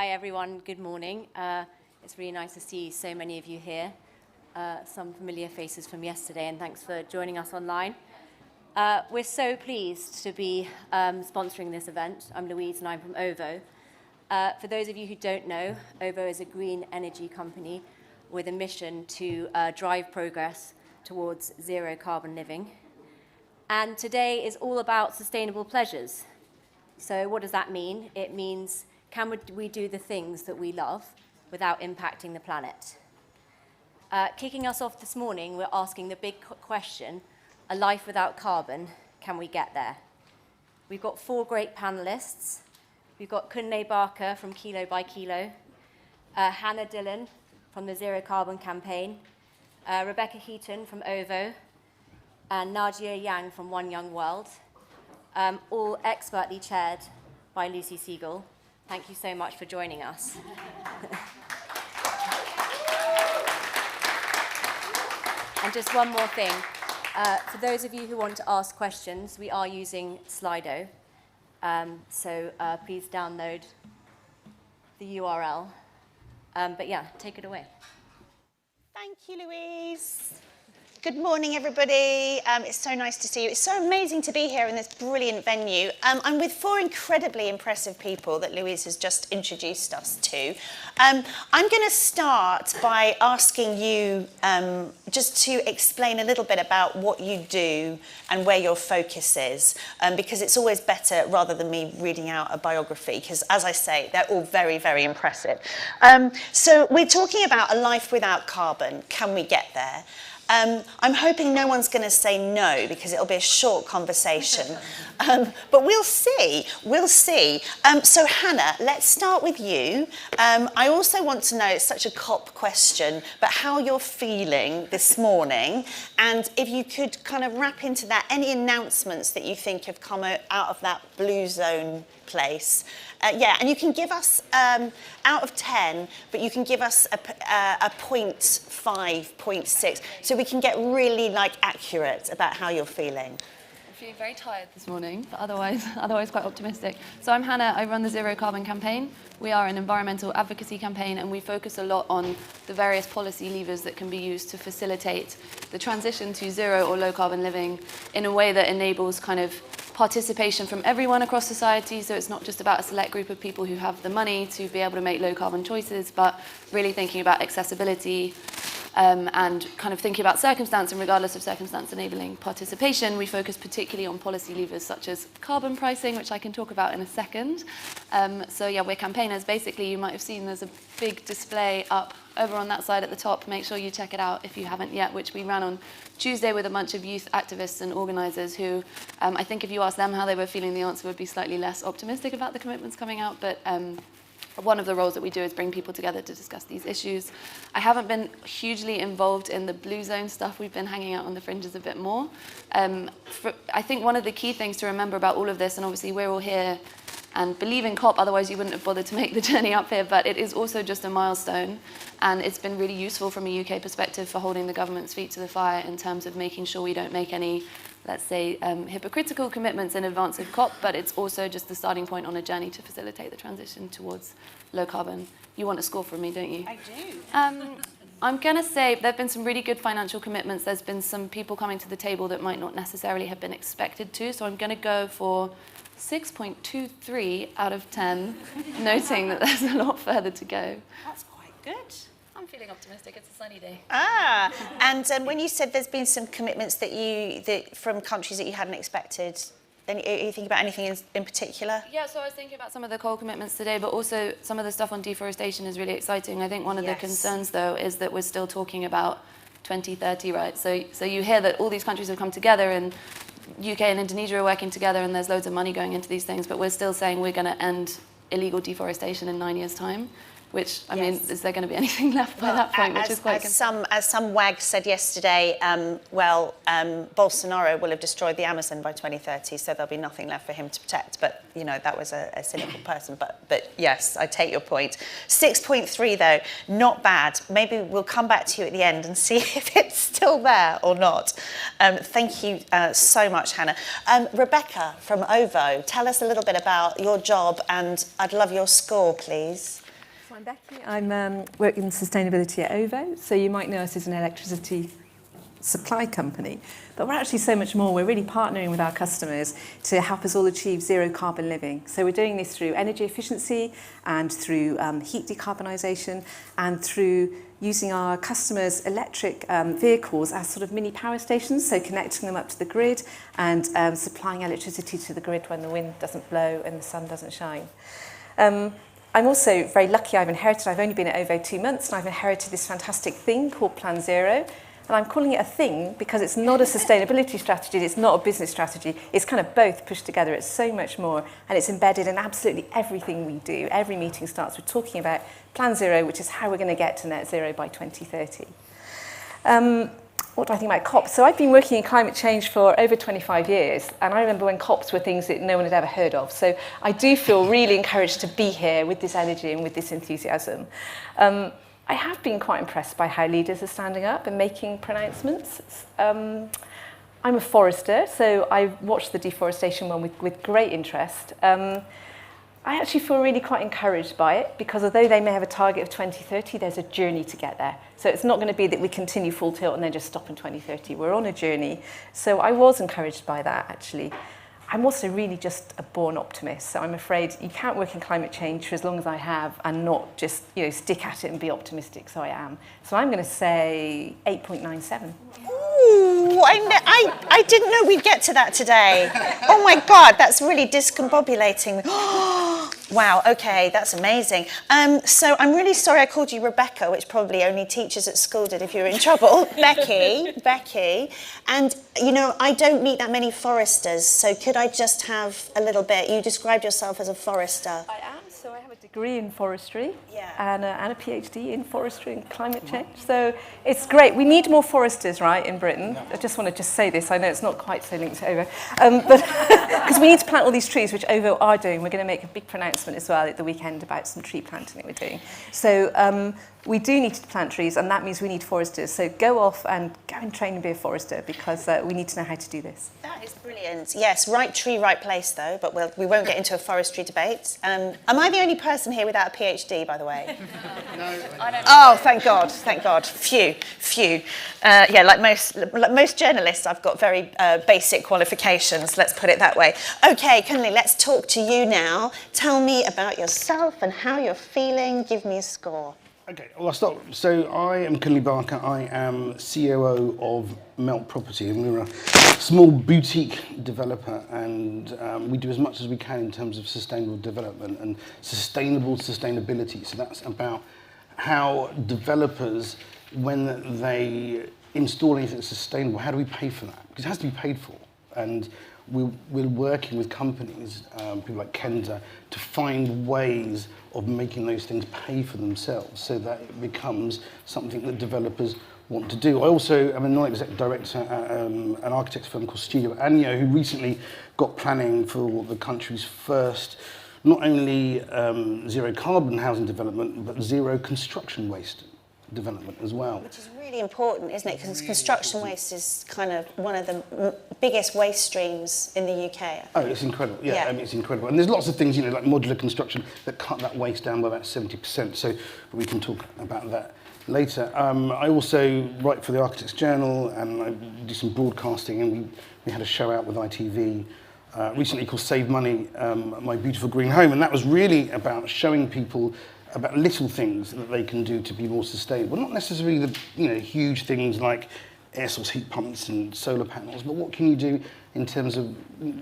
Hi everyone, good morning. It's really nice to see so many of you here. Some familiar faces from yesterday, and thanks for joining us online. We're so pleased to be sponsoring this event. I'm Louise and I'm from OVO. For those of you who don't know, OVO is a green energy company with a mission to drive progress towards zero carbon living. And today is all about sustainable pleasures. So what does that mean? It means, can we do the things that we love without impacting the planet? Kicking us off this morning, we're asking the big question, a life without carbon, can we get there? We've got 4 great panelists. We've got Kunle Barker from Kilo by Kilo, Hannah Dillon from the Zero Carbon Campaign, Rebecca Heaton from OVO, and Nadja Yang from One Young World, all expertly chaired by Lucy Siegle. Thank you so much for joining us. And just one more thing. For those of you who want to ask questions, we are using Slido. So please download the URL. But yeah, take it away. Thank you, Louise. Good morning, everybody. It's so nice to see you. It's so amazing to be here in this brilliant venue. I'm with 4 incredibly impressive people that Louise has just introduced us to. I'm going to start by asking you just to explain a little bit about what you do and where your focus is, because it's always better rather than me reading out a biography, because as I say, they're all very, very impressive. So we're talking about a life without carbon. Can we get there? I'm hoping no one's going to say no, because it'll be a short conversation. But we'll see. We'll see. So Hannah, let's start with you. I also want to know, it's such a COP question, but how you're feeling this morning. And if you could kind of wrap into that, any announcements that you think have come out of that blue zone place. Yeah, and you can give us, out of 10, but you can give us a 0.5, 0.6, so we can get really, accurate about how you're feeling. I'm feeling very tired this morning, but otherwise quite optimistic. So I'm Hannah, I run the Zero Carbon Campaign. We are an environmental advocacy campaign, and we focus a lot on the various policy levers that can be used to facilitate the transition to zero or low carbon living in a way that enables kind of participation from everyone across society, so it's not just about a select group of people who have the money to be able to make low carbon choices, but really thinking about accessibility and kind of thinking about circumstance, and regardless of circumstance, enabling participation. We focus particularly on policy levers such as carbon pricing, which I can talk about in a second. So yeah, we're campaigners. Basically, you might have seen there's a big display up over on that side at the top. Make sure you check it out if you haven't yet, which we ran on Tuesday with a bunch of youth activists and organisers who, I think if you asked them how they were feeling, the answer would be slightly less optimistic about the commitments coming out. But one of the roles that we do is bring people together to discuss these issues. I haven't been hugely involved in the blue zone stuff. We've been hanging out on the fringes a bit more. I think one of the key things to remember about all of this, and obviously we're all here and believe in COP, otherwise you wouldn't have bothered to make the journey up here, but it is also just a milestone, and it's been really useful from a UK perspective for holding the government's feet to the fire in terms of making sure we don't make any, let's say, hypocritical commitments in advance of COP, but it's also just the starting point on a journey to facilitate the transition towards low carbon. You want a score from me, don't you? I do. I'm going to say there have been some really good financial commitments. There's been some people coming to the table that might not necessarily have been expected to, so I'm going to go for 6.23 out of 10, noting that there's a lot further to go. That's quite good. I'm feeling optimistic. It's a sunny day. And when you said there's been some commitments that from countries that you hadn't expected, then are you thinking about anything in particular? Yeah, so I was thinking about some of the coal commitments today, but also some of the stuff on deforestation is really exciting. I think one of the concerns, though, is that we're still talking about 2030, right? So you hear that all these countries have come together, and UK and Indonesia are working together, and there's loads of money going into these things, but we're still saying we're going to end illegal deforestation in 9 years' time. Which, I mean, is there going to be anything left by that point, which is quite concerning. As some wag said yesterday, Bolsonaro will have destroyed the Amazon by 2030, so there'll be nothing left for him to protect. But, you know, that was a cynical person. But yes, I take your point. 6.3, though, not bad. Maybe we'll come back to you at the end and see if it's still there or not. Thank you so much, Hannah. Rebecca from OVO, tell us a little bit about your job, and I'd love your score, please. So I'm Becky. I'm working in sustainability at OVO. So you might know us as an electricity supply company, but we're actually so much more. We're really partnering with our customers to help us all achieve zero carbon living. So we're doing this through energy efficiency and through heat decarbonisation and through using our customers' electric vehicles as sort of mini power stations, so connecting them up to the grid and supplying electricity to the grid when the wind doesn't blow and the sun doesn't shine. I'm also very lucky I've only been at OVO 2 months, and I've inherited this fantastic thing called Plan Zero. And I'm calling it a thing because it's not a sustainability strategy, it's not a business strategy, it's kind of both pushed together. It's so much more, and it's embedded in absolutely everything we do. Every meeting starts with talking about Plan Zero, which is how we're going to get to net zero by 2030. What do I think about COP? So I've been working in climate change for over 25 years, and I remember when COPs were things that no one had ever heard of. So I do feel really encouraged to be here with this energy and with this enthusiasm. I have been quite impressed by how leaders are standing up and making pronouncements. I'm a forester, so I've watched the deforestation one with great interest. I actually feel really quite encouraged by it, because although they may have a target of 2030, there's a journey to get there. So it's not going to be that we continue full tilt and then just stop in 2030. We're on a journey. So I was encouraged by that, actually. I'm also really just a born optimist, so I'm afraid you can't work in climate change for as long as I have and not just, stick at it and be optimistic, so I am. So I'm going to say 8.97. Ooh, I didn't know we'd get to that today. Oh my God, that's really discombobulating. Wow, okay, that's amazing. So I'm really sorry I called you Rebecca, which probably only teachers at school did if you were in trouble. Becky. And, I don't meet that many foresters, so could I just have a little bit? You described yourself as a forester. I am, so I have a degree in forestry and a PhD in forestry and climate change. So it's great. We need more foresters, right, in Britain. I just want to say this. I know it's not quite so linked to OVO, but because we need to plant all these trees, which OVO are doing. We're going to make a big pronouncement as well at the weekend about some tree planting that we're doing. So we do need to plant trees, and that means we need foresters. So go off and go and train and be a forester, because we need to know how to do this. That is brilliant. Yes, right tree, right place, though, but we won't get into a forestry debate. Am I the only person here without a PhD, by the way? No. I don't know. Oh, thank God. Phew. Like most journalists, I've got very basic qualifications, let's put it that way. Okay, Kunle, let's talk to you now. Tell me about yourself and how you're feeling. Give me a score. Okay, well, I'll start. So I am Kunle Barker. I am COO of Melt Property, and we're a small boutique developer, and we do as much as we can in terms of sustainable development and sustainability. So that's about how developers, when they install anything that's sustainable, how do we pay for that? Because it has to be paid for. And we're working with companies, people like Kenza, to find ways of making those things pay for themselves, so that it becomes something that developers want to do. I also am a non-executive director at an architects firm called Studio Agno, who recently got planning for the country's first, not only zero carbon housing development, but zero construction waste development as well. Which is really important, isn't it? Because construction waste is kind of one of the biggest waste streams in the UK. Oh, it's incredible. Yeah, I mean, it's incredible. And there's lots of things, like modular construction that cut that waste down by about 70%. So we can talk about that later. I also write for the Architects Journal, and I do some broadcasting, and we had a show out with ITV recently called Save Money, My Beautiful Green Home, and that was really about showing people about little things that they can do to be more sustainable. Not necessarily the huge things like air source heat pumps and solar panels, but what can you do in terms of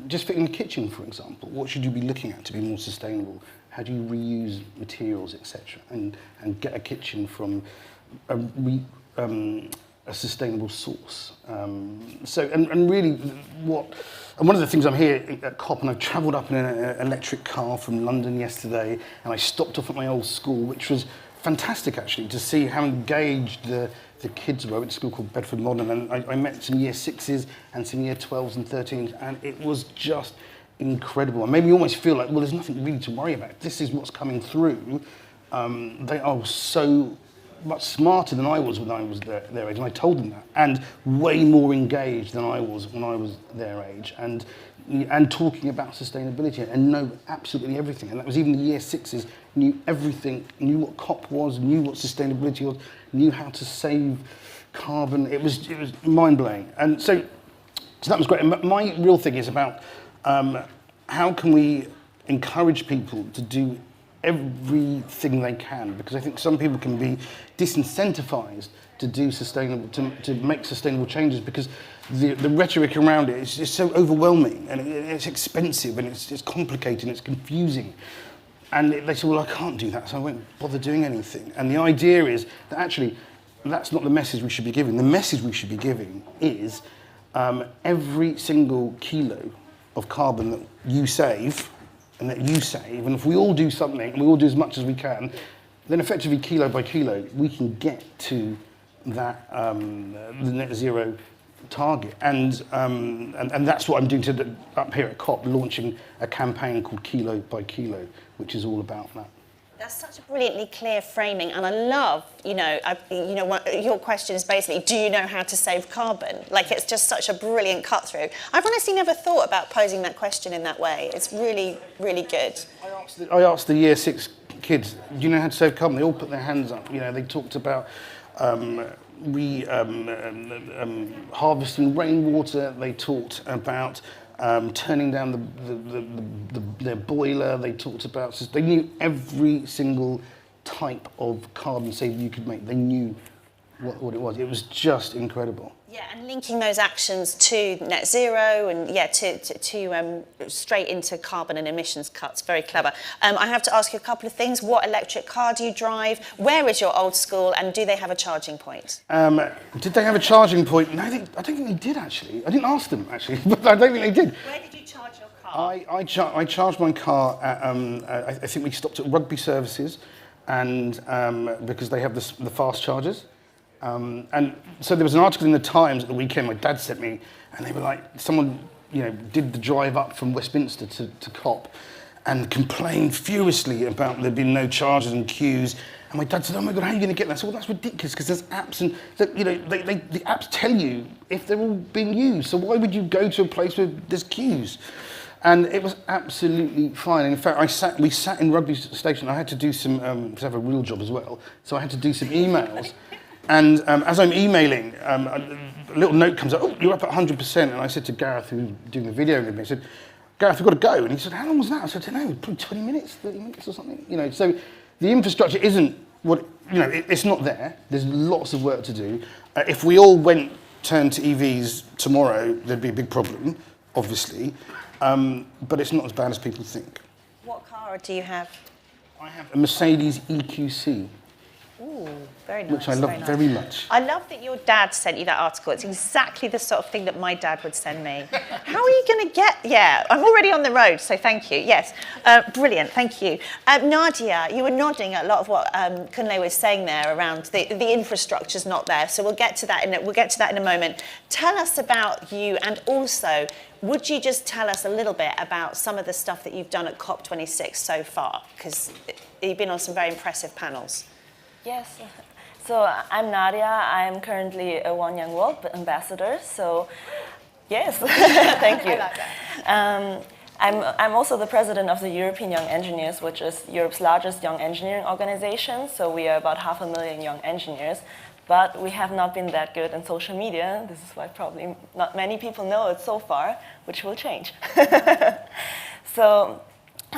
just fitting the kitchen, for example? What should you be looking at to be more sustainable? How do you reuse materials, etc., and get a kitchen from a sustainable source? And really and one of the things, I'm here at COP, and I've travelled up in an electric car from London yesterday, and I stopped off at my old school, which was fantastic actually, to see how engaged the kids were. I went to a school called Bedford Modern, and I met some year 6s and some year 12s and 13s, and it was just incredible. And made me almost feel like, well, there's nothing really to worry about. This is what's coming through. They are so much smarter than I was when I was their age, and I told them that, and way more engaged than I was when I was their age, and talking about sustainability and know absolutely everything. And that was even the year 6s knew everything, knew what COP was, knew what sustainability was, knew how to save carbon. It was mind-blowing. And so that was great. And my real thing is about how can we encourage people to do everything they can, because I think some people can be disincentivized to do sustainable, to make sustainable changes, because the rhetoric around it is just so overwhelming, and it's expensive, and it's complicated, and it's confusing. And they say, well, I can't do that, so I won't bother doing anything. And the idea is that actually, that's not the message we should be giving. The message we should be giving is every single kilo of carbon that you save, and if we all do something, and we all do as much as we can, then effectively kilo by kilo, we can get to that the net zero target. And that's what I'm doing up here at COP, launching a campaign called Kilo by Kilo, which is all about that. That's such a brilliantly clear framing, and I love, your question is basically, do you know how to save carbon? Like, it's just such a brilliant cut through. I've honestly never thought about posing that question in that way. It's really, really good. I asked the year 6 kids, do you know how to save carbon? They all put their hands up. They talked about harvesting rainwater. They talked about turning down their boiler. They talked about, they knew every single type of carbon saving you could make. They knew what it was. It was just incredible. Yeah, and linking those actions to net zero and to straight into carbon and emissions cuts. Very clever. I have to ask you a couple of things. What electric car do you drive? Where is your old school? And do they have a charging point? Did they have a charging point? No, I don't think they did, actually. I didn't ask them, actually, but I don't think they did. Where did you charge your car? I charged my car at, I think we stopped at Rugby Services, and because they have the fast chargers. And so there was an article in the Times at the weekend my dad sent me, and they were like, someone did the drive up from Westminster to COP and complained furiously about there being no chargers and queues. And my dad said, oh my God, how are you going to get that? I said, well, that's ridiculous, because there's apps, and the apps tell you if they're all being used. So why would you go to a place where there's queues? And it was absolutely fine. In fact, we sat in Rugby Station. I had to do some, because I have a real job as well, so I had to do some emails. And as I'm emailing, a little note comes up, oh, you're up at 100%. And I said to Gareth, who was doing the video with me, I said, Gareth, we've got to go. And he said, how long was that? I said, I don't know, probably 20 minutes, 30 minutes or something. So the infrastructure isn't it's not there. There's lots of work to do. If we all turned to EVs tomorrow, there'd be a big problem, obviously. But it's not as bad as people think. What car do you have? I have a Mercedes EQC. Ooh, very nice. Which I love very much. I love that your dad sent you that article. It's exactly the sort of thing that my dad would send me. How are you going to get... Yeah, I'm already on the road, so thank you. Yes, brilliant, thank you. Nadja, you were nodding at a lot of what Kunle was saying there around the infrastructure's not there, so we'll get to that in a moment. Tell us about you, and also, would you just tell us a little bit about some of the stuff that you've done at COP26 so far? Because you've been on some very impressive panels. Yes, so I'm Nadja. I'm currently a One Young World ambassador. So, yes, thank you. I like that. I'm also the president of the European Young Engineers, which is Europe's largest young engineering organization. So we are about 500,000 young engineers, but we have not been that good in social media. This is why probably not many people know it so far, which will change. So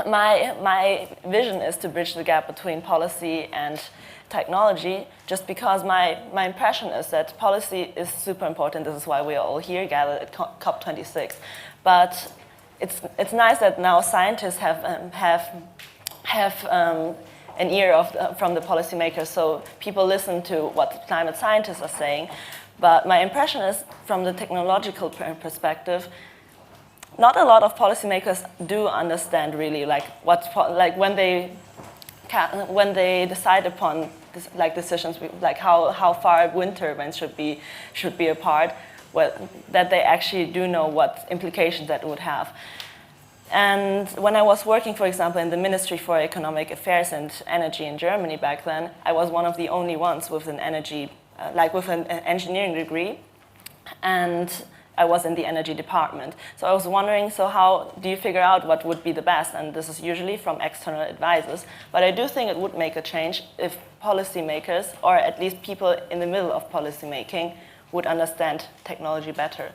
my vision is to bridge the gap between policy and technology, just because my impression is that policy is super important. This is why we are all here gathered at COP26. But it's nice that now scientists have an ear from the policymakers, so people listen to what climate scientists are saying. But my impression is, from the technological perspective, not a lot of policymakers do understand really when they decide upon decisions like how far wind turbines should be apart, that they actually do know what implications that would have. And when I was working, for example, in the Ministry for Economic Affairs and Energy in Germany back then, I was one of the only ones with an engineering degree. And I was in the energy department. So I was wondering, so how do you figure out what would be the best? And this is usually from external advisors. But I do think it would make a change if policymakers, or at least people in the middle of policymaking, would understand technology better.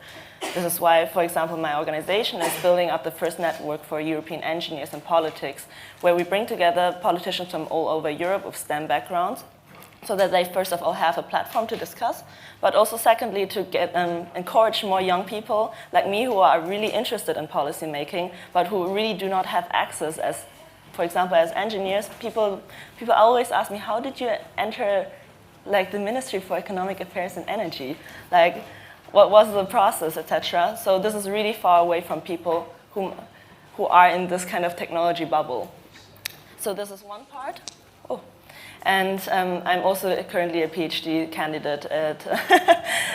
This is why, for example, my organization is building up the first network for European engineers in politics, where we bring together politicians from all over Europe with STEM backgrounds, so that they first of all have a platform to discuss, but also secondly to encourage more young people like me who are really interested in policy making, but who really do not have access as, for example, as engineers. People always ask me, how did you enter like the Ministry for Economic Affairs and Energy? Like, what was the process, etc. So this is really far away from people who are in this kind of technology bubble. So this is one part. Oh. And I'm also currently a PhD candidate at,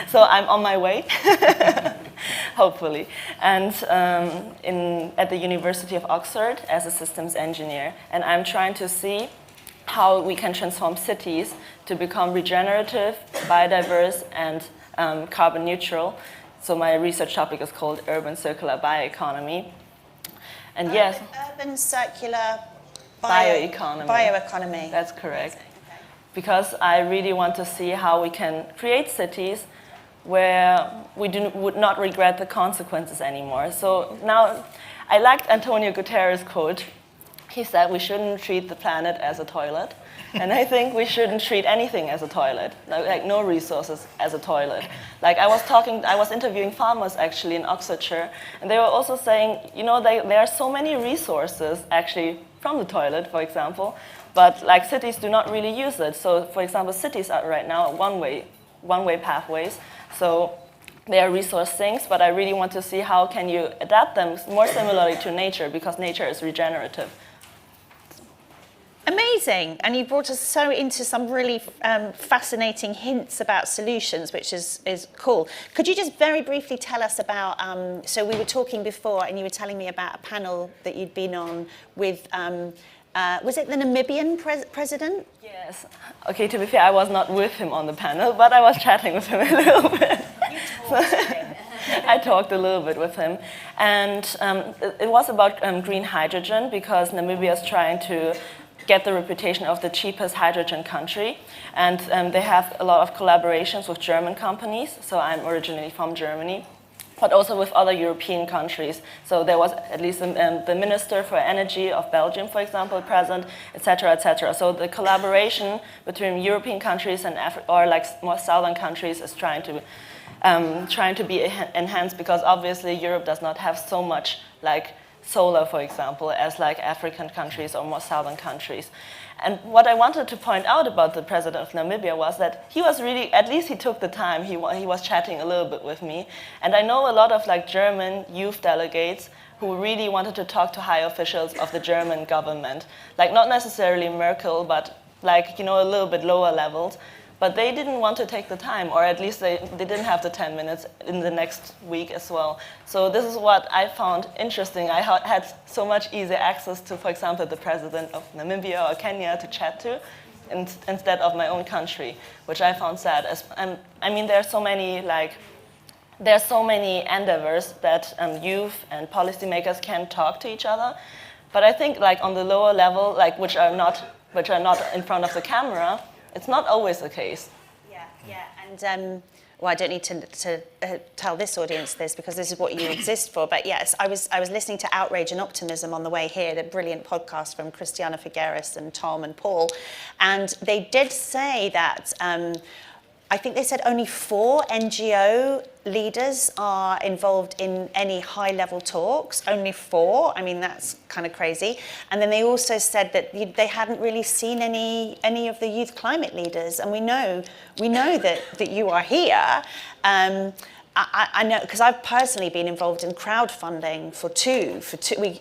so I'm on my way, hopefully. And at the University of Oxford as a systems engineer. And I'm trying to see how we can transform cities to become regenerative, biodiverse, and carbon neutral. So my research topic is called Urban Circular Bioeconomy. And yes. Urban circular bioeconomy. Bioeconomy. That's correct. Okay. Because I really want to see how we can create cities where we would not regret the consequences anymore. So now, I liked Antonio Guterres' quote. He said we shouldn't treat the planet as a toilet. And I think we shouldn't treat anything as a toilet, like no resources as a toilet. Like I was interviewing farmers actually in Oxfordshire, and they were also saying, you know, there are so many resources actually from the toilet, for example, but like cities do not really use it. So for example, cities are right now one-way pathways. So they are resource sinks, but I really want to see how can you adapt them more similarly to nature, because nature is regenerative. Amazing, and you brought us so into some really fascinating hints about solutions, which is cool. Could you just very briefly tell us about, so we were talking before and you were telling me about a panel that you'd been on with, was it the Namibian president? Yes. Okay, to be fair, I was not with him on the panel, but I was chatting with him a little bit. You talked to him. I talked a little bit with him, and it was about green hydrogen, because Namibia is trying to get the reputation of the cheapest hydrogen country. And they have a lot of collaborations with German companies. So I'm originally from Germany, but also with other European countries. So there was at least the Minister for Energy of Belgium, for example, present, etc., etc. So the collaboration between European countries and or like more southern countries is trying to be enhanced, because obviously Europe does not have so much like solar, for example, as like African countries or more southern countries. And what I wanted to point out about the president of Namibia was that he was really, at least he took the time, he was chatting a little bit with me. And I know a lot of like German youth delegates who really wanted to talk to high officials of the German government. Like not necessarily Merkel, but like, you know, a little bit lower levels. But they didn't want to take the time, or at least they didn't have the 10 minutes in the next week as well. So this is what I found interesting. I had so much easier access to, for example, the president of Namibia or Kenya to chat to, instead of my own country, which I found sad. I mean, there are so many endeavors that youth and policymakers can talk to each other. But I think like on the lower level, like which are not in front of the camera, it's not always the case. Yeah, and well, I don't need to tell this audience this, because this is what you exist for. But yes, I was listening to Outrage and Optimism on the way here, the brilliant podcast from Christiana Figueres and Tom and Paul, and they did say that. I think they said only 4 NGO leaders are involved in any high-level talks. Only 4. I mean, that's kind of crazy. And then they also said that they hadn't really seen any of the youth climate leaders. And we know that you are here. I know, because I've personally been involved in crowdfunding for two.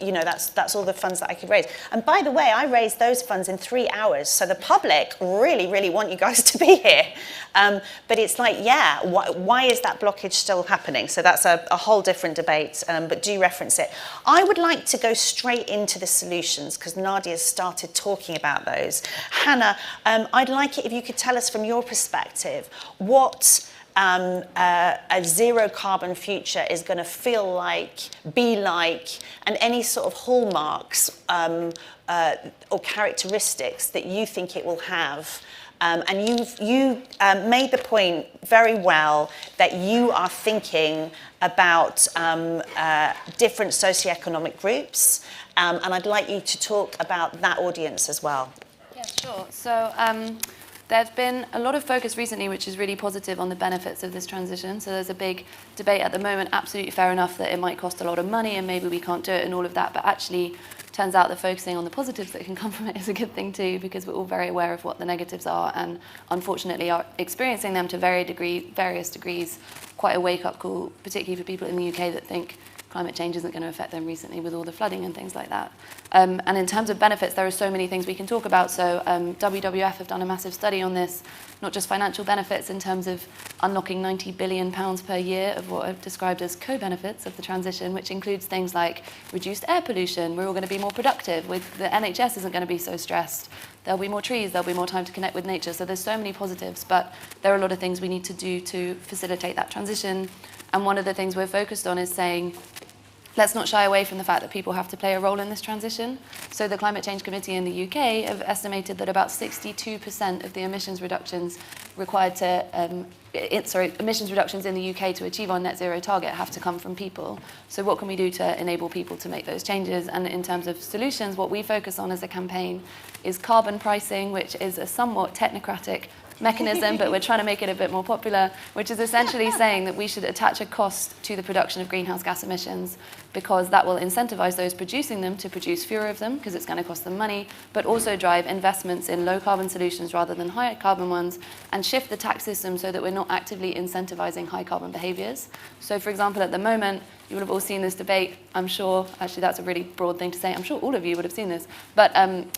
You know, that's all the funds that I could raise. And by the way, I raised those funds in 3 hours. So the public really, really want you guys to be here. But it's like, yeah, why is that blockage still happening? So that's a whole different debate, but do reference it. I would like to go straight into the solutions, because Nadja's started talking about those. Hannah, I'd like it if you could tell us from your perspective what a zero carbon future is going to feel like, be like, and any sort of hallmarks or characteristics that you think it will have. And you made the point very well that you are thinking about different socioeconomic groups, and I'd like you to talk about that audience as well. Yeah, sure. So there's been a lot of focus recently, which is really positive, on the benefits of this transition. So there's a big debate at the moment, absolutely fair enough, that it might cost a lot of money and maybe we can't do it and all of that, but actually turns out that focusing on the positives that can come from it is a good thing too, because we're all very aware of what the negatives are and unfortunately are experiencing them to various degrees. Quite a wake-up call, particularly for people in the UK that think climate change isn't going to affect them recently with all the flooding and things like that. And in terms of benefits, there are so many things we can talk about. So WWF have done a massive study on this, not just financial benefits in terms of unlocking £90 billion per year of what are described as co-benefits of the transition, which includes things like reduced air pollution. We're all going to be more productive. The NHS isn't going to be so stressed. There'll be more trees. There'll be more time to connect with nature. So there's so many positives, but there are a lot of things we need to do to facilitate that transition. And one of the things we're focused on is saying, let's not shy away from the fact that people have to play a role in this transition. So the Climate Change Committee in the UK have estimated that about 62% of the emissions reductions required to, emissions reductions in the UK to achieve our net zero target have to come from people. So what can we do to enable people to make those changes? And in terms of solutions, what we focus on as a campaign is carbon pricing, which is a somewhat technocratic mechanism, but we're trying to make it a bit more popular, which is essentially saying that we should attach a cost to the production of greenhouse gas emissions, because that will incentivize those producing them to produce fewer of them, because it's going to cost them money, but also drive investments in low carbon solutions rather than high carbon ones, and shift the tax system so that we're not actively incentivizing high carbon behaviors. So for example, at the moment, you would have all seen this debate, I'm sure. Actually, that's a really broad thing to say. I'm sure all of you would have seen this. But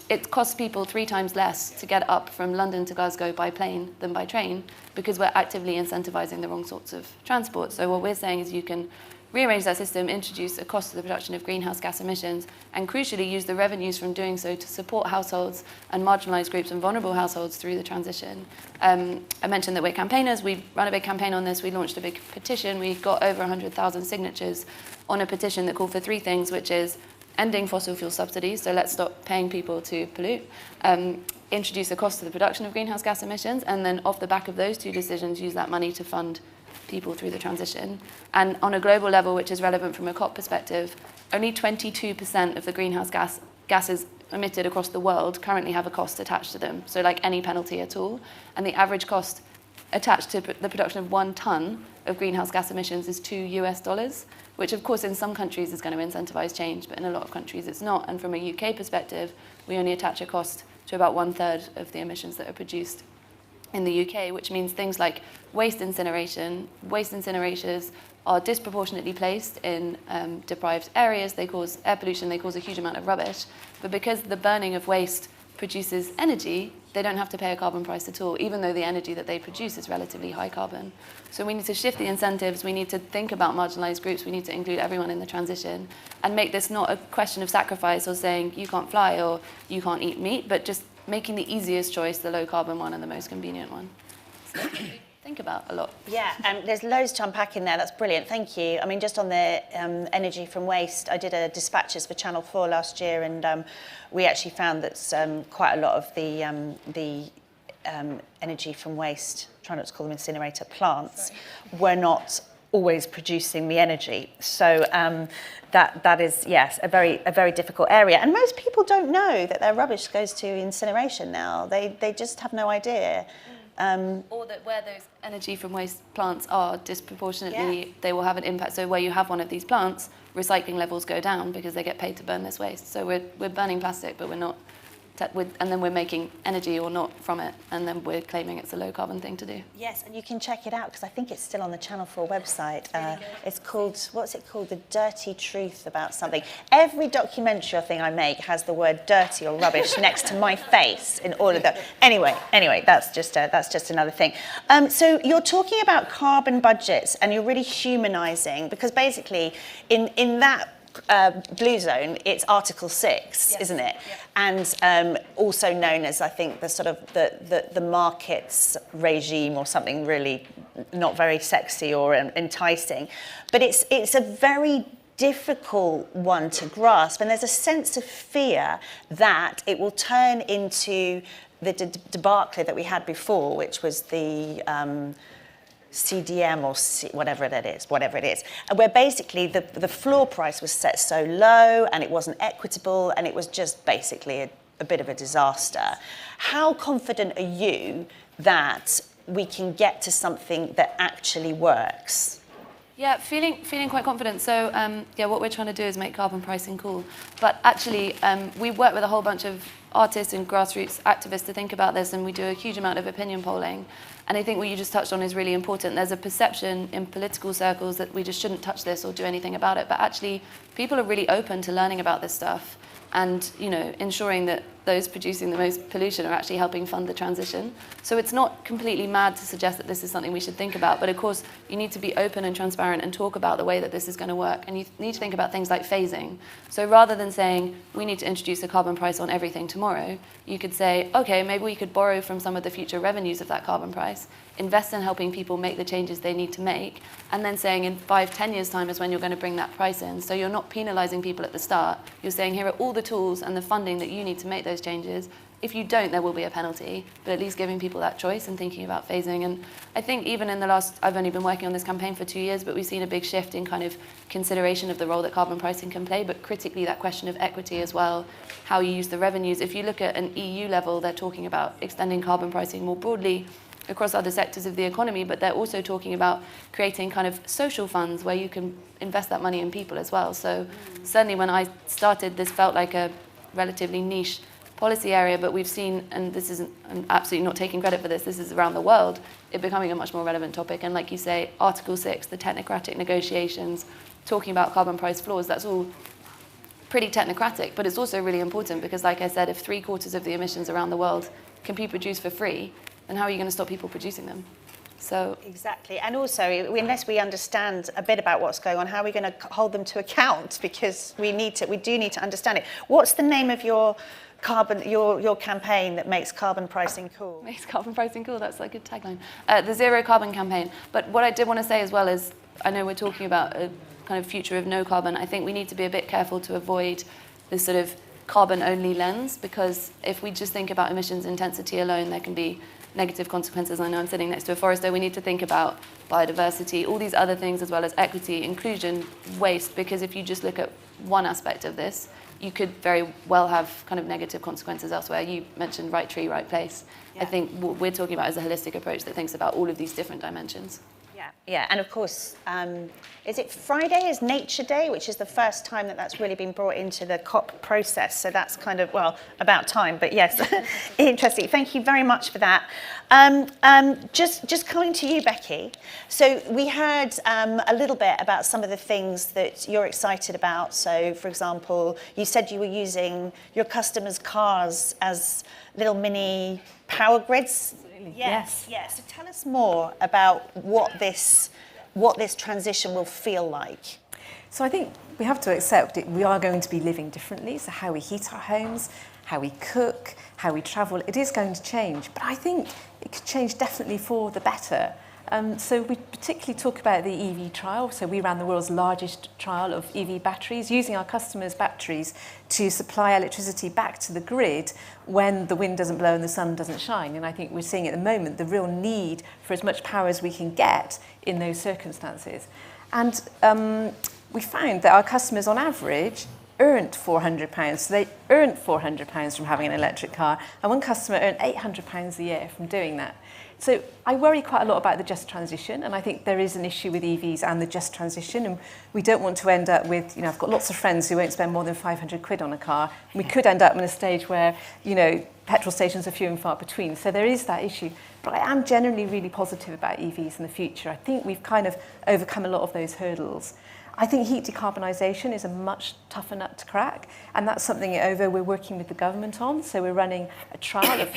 it costs people 3 times less to get up from London to Glasgow by plane than by train, because we're actively incentivizing the wrong sorts of transport. So what we're saying is you can rearrange that system, introduce a cost to the production of greenhouse gas emissions, and crucially use the revenues from doing so to support households and marginalised groups and vulnerable households through the transition. I mentioned that we're campaigners. We've run a big campaign on this. We launched a big petition. We got over 100,000 signatures on a petition that called for 3 things, which is ending fossil fuel subsidies, so let's stop paying people to pollute, introduce a cost to the production of greenhouse gas emissions, and then off the back of those 2 decisions, use that money to fund people through the transition. And on a global level, which is relevant from a COP perspective, only 22% of the greenhouse gases emitted across the world currently have a cost attached to them, so like any penalty at all. And the average cost attached to the production of 1 ton of greenhouse gas emissions is $2, which of course in some countries is going to incentivize change, but in a lot of countries it's not. And from a UK perspective, we only attach a cost to about 1/3 of the emissions that are produced in the UK, which means things like waste incineration. Waste incinerators are disproportionately placed in deprived areas. They cause air pollution, they cause a huge amount of rubbish. But because the burning of waste produces energy, they don't have to pay a carbon price at all, even though the energy that they produce is relatively high carbon. So we need to shift the incentives, we need to think about marginalised groups, we need to include everyone in the transition, and make this not a question of sacrifice or saying you can't fly or you can't eat meat, but just making the easiest choice the low carbon one and the most convenient one. So think about a lot. Yeah, and there's loads to unpack in there. That's brilliant. Thank you. I mean, just on the energy from waste, I did a dispatches for Channel 4 last year, and we actually found that quite a lot of the energy from waste, try not to call them incinerator plants, were not always producing the energy. So that is, yes, a very difficult area. And most people don't know that their rubbish goes to incineration now. They just have no idea. Or that where those energy from waste plants are disproportionately, they will have an impact. So where you have one of these plants, recycling levels go down because they get paid to burn this waste. So we're burning plastic, but we're not, and then we're making energy or not from it, and then we're claiming it's a low carbon thing to do. Yes, and you can check it out because I think it's still on the Channel 4 website. It's called, what's it called? The Dirty Truth about something. Every documentary thing I make has the word dirty or rubbish next to my face in all of them. Anyway, that's just another thing. So you're talking about carbon budgets, and you're really humanising, because basically in that blue zone, it's Article 6, yes, isn't it? Yeah. And also known as, I think, the sort of the markets regime or something really not very sexy or enticing. But it's a very difficult one to grasp, and there's a sense of fear that it will turn into the debacle that we had before, which was the CDM or whatever it is, where basically the floor price was set so low and it wasn't equitable and it was just basically a bit of a disaster. How confident are you that we can get to something that actually works? Yeah, feeling quite confident. So what we're trying to do is make carbon pricing cool. But actually, we work with a whole bunch of artists and grassroots activists to think about this, and we do a huge amount of opinion polling. And I think what you just touched on is really important. There's a perception in political circles that we just shouldn't touch this or do anything about it. But actually, people are really open to learning about this stuff and, you know, ensuring that those producing the most pollution are actually helping fund the transition. So it's not completely mad to suggest that this is something we should think about, but of course you need to be open and transparent and talk about the way that this is going to work, and you need to think about things like phasing. So rather than saying we need to introduce a carbon price on everything tomorrow, you could say, okay, maybe we could borrow from some of the future revenues of that carbon price, invest in helping people make the changes they need to make, and then saying in 5-10 years time is when you're going to bring that price in. So you're not penalizing people at the start, you're saying here are all the tools and the funding that you need to make those changes. If you don't, there will be a penalty, but at least giving people that choice and thinking about phasing. And I think even in the last, I've only been working on this campaign for 2 years, but we've seen a big shift in kind of consideration of the role that carbon pricing can play, but critically that question of equity as well, how you use the revenues. If you look at an EU level, they're talking about extending carbon pricing more broadly across other sectors of the economy, but they're also talking about creating kind of social funds where you can invest that money in people as well. So certainly when I started, this felt like a relatively niche policy area, but we've seen, and this isn't, I'm absolutely not taking credit for this, this is around the world, it becoming a much more relevant topic. And like you say, Article 6, the technocratic negotiations, talking about carbon price floors, that's all pretty technocratic, but it's also really important because, like I said, if 3/4 of the emissions around the world can be produced for free, then how are you going to stop people producing them? So exactly, and also unless we understand a bit about what's going on, how are we going to hold them to account? Because we do need to understand it. What's the name of your campaign that makes carbon pricing cool? Makes carbon pricing cool, that's like a tagline. The Zero Carbon Campaign. But what I did want to say as well is, I know we're talking about a kind of future of no carbon. I think we need to be a bit careful to avoid this sort of carbon-only lens, because if we just think about emissions intensity alone, there can be negative consequences. I know I'm sitting next to a forest, so we need to think about biodiversity, all these other things, as well as equity, inclusion, waste, because if you just look at one aspect of this, you could very well have kind of negative consequences elsewhere. You mentioned right tree, right place. Yeah. I think what we're talking about is a holistic approach that thinks about all of these different dimensions. Yeah, and of course, is it Friday is Nature Day, which is the first time that that's really been brought into the COP process. So that's kind of, well, about time, but yes, interesting. Thank you very much for that. Just coming to you, Becky. So we heard a little bit about some of the things that you're excited about. So, for example, you said you were using your customers' cars as little mini power grids. Yes. So tell us more about what this transition will feel like. So I think we have to accept it. We are going to be living differently. So how we heat our homes, how we cook, how we travel, it is going to change. But I think it could change definitely for the better. So we particularly talk about the EV trial. So we ran the world's largest trial of EV batteries, using our customers' batteries to supply electricity back to the grid when the wind doesn't blow and the sun doesn't shine. And I think we're seeing at the moment the real need for as much power as we can get in those circumstances. And we found that our customers on average earned £400. So they earned £400 from having an electric car. And one customer earned £800 a year from doing that. So I worry quite a lot about the just transition, and I think there is an issue with EVs and the just transition, and we don't want to end up with, I've got lots of friends who won't spend more than 500 quid on a car. We could end up in a stage where, petrol stations are few and far between. So there is that issue. But I am generally really positive about EVs in the future. I think we've kind of overcome a lot of those hurdles. I think heat decarbonisation is a much tougher nut to crack, and that's something at OVO we're working with the government on. So we're running a trial of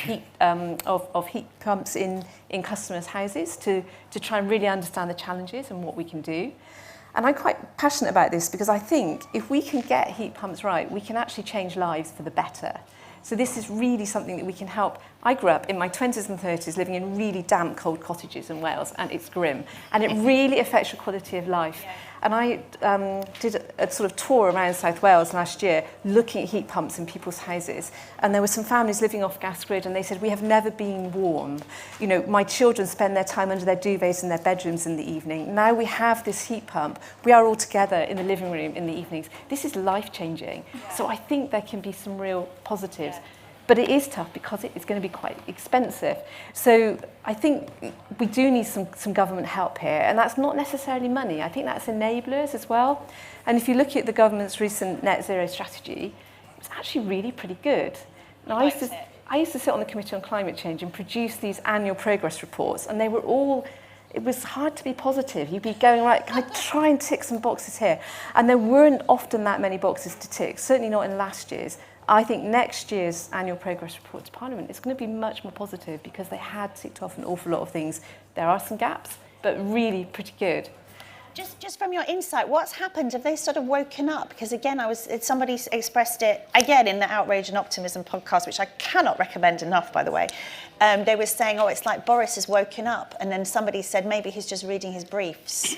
heat pumps in customers' houses to try and really understand the challenges and what we can do. And I'm quite passionate about this because I think if we can get heat pumps right, we can actually change lives for the better. So this is really something that we can help I grew up in my 20s and 30s living in really damp, cold cottages in Wales, and it's grim. And it really affects your quality of life. Yeah. And I did a sort of tour around South Wales last year looking at heat pumps in people's houses. And there were some families living off gas grid, and they said, we have never been warm. You know, my children spend their time under their duvets in their bedrooms in the evening. Now we have this heat pump. We are all together in the living room in the evenings. This is life-changing. Yeah. So I think there can be some real positives. Yeah. But it is tough because it's going to be quite expensive. So I think we do need some government help here, and that's not necessarily money. I think that's enablers as well. And if you look at the government's recent net zero strategy, it's actually really pretty good. And I used to sit on the Committee on Climate Change and produce these annual progress reports, and they were all, it was hard to be positive. You'd be going, right, can I try and tick some boxes here? And there weren't often that many boxes to tick, certainly not in last year's. I think next year's annual progress report to Parliament is going to be much more positive because they had ticked off an awful lot of things. There are some gaps, but really pretty good. Just from your insight, what's happened? Have they sort of woken up? Because again, somebody expressed it again in the Outrage and Optimism podcast, which I cannot recommend enough, by the way. They were saying, oh, it's like Boris has woken up. And then somebody said, maybe he's just reading his briefs.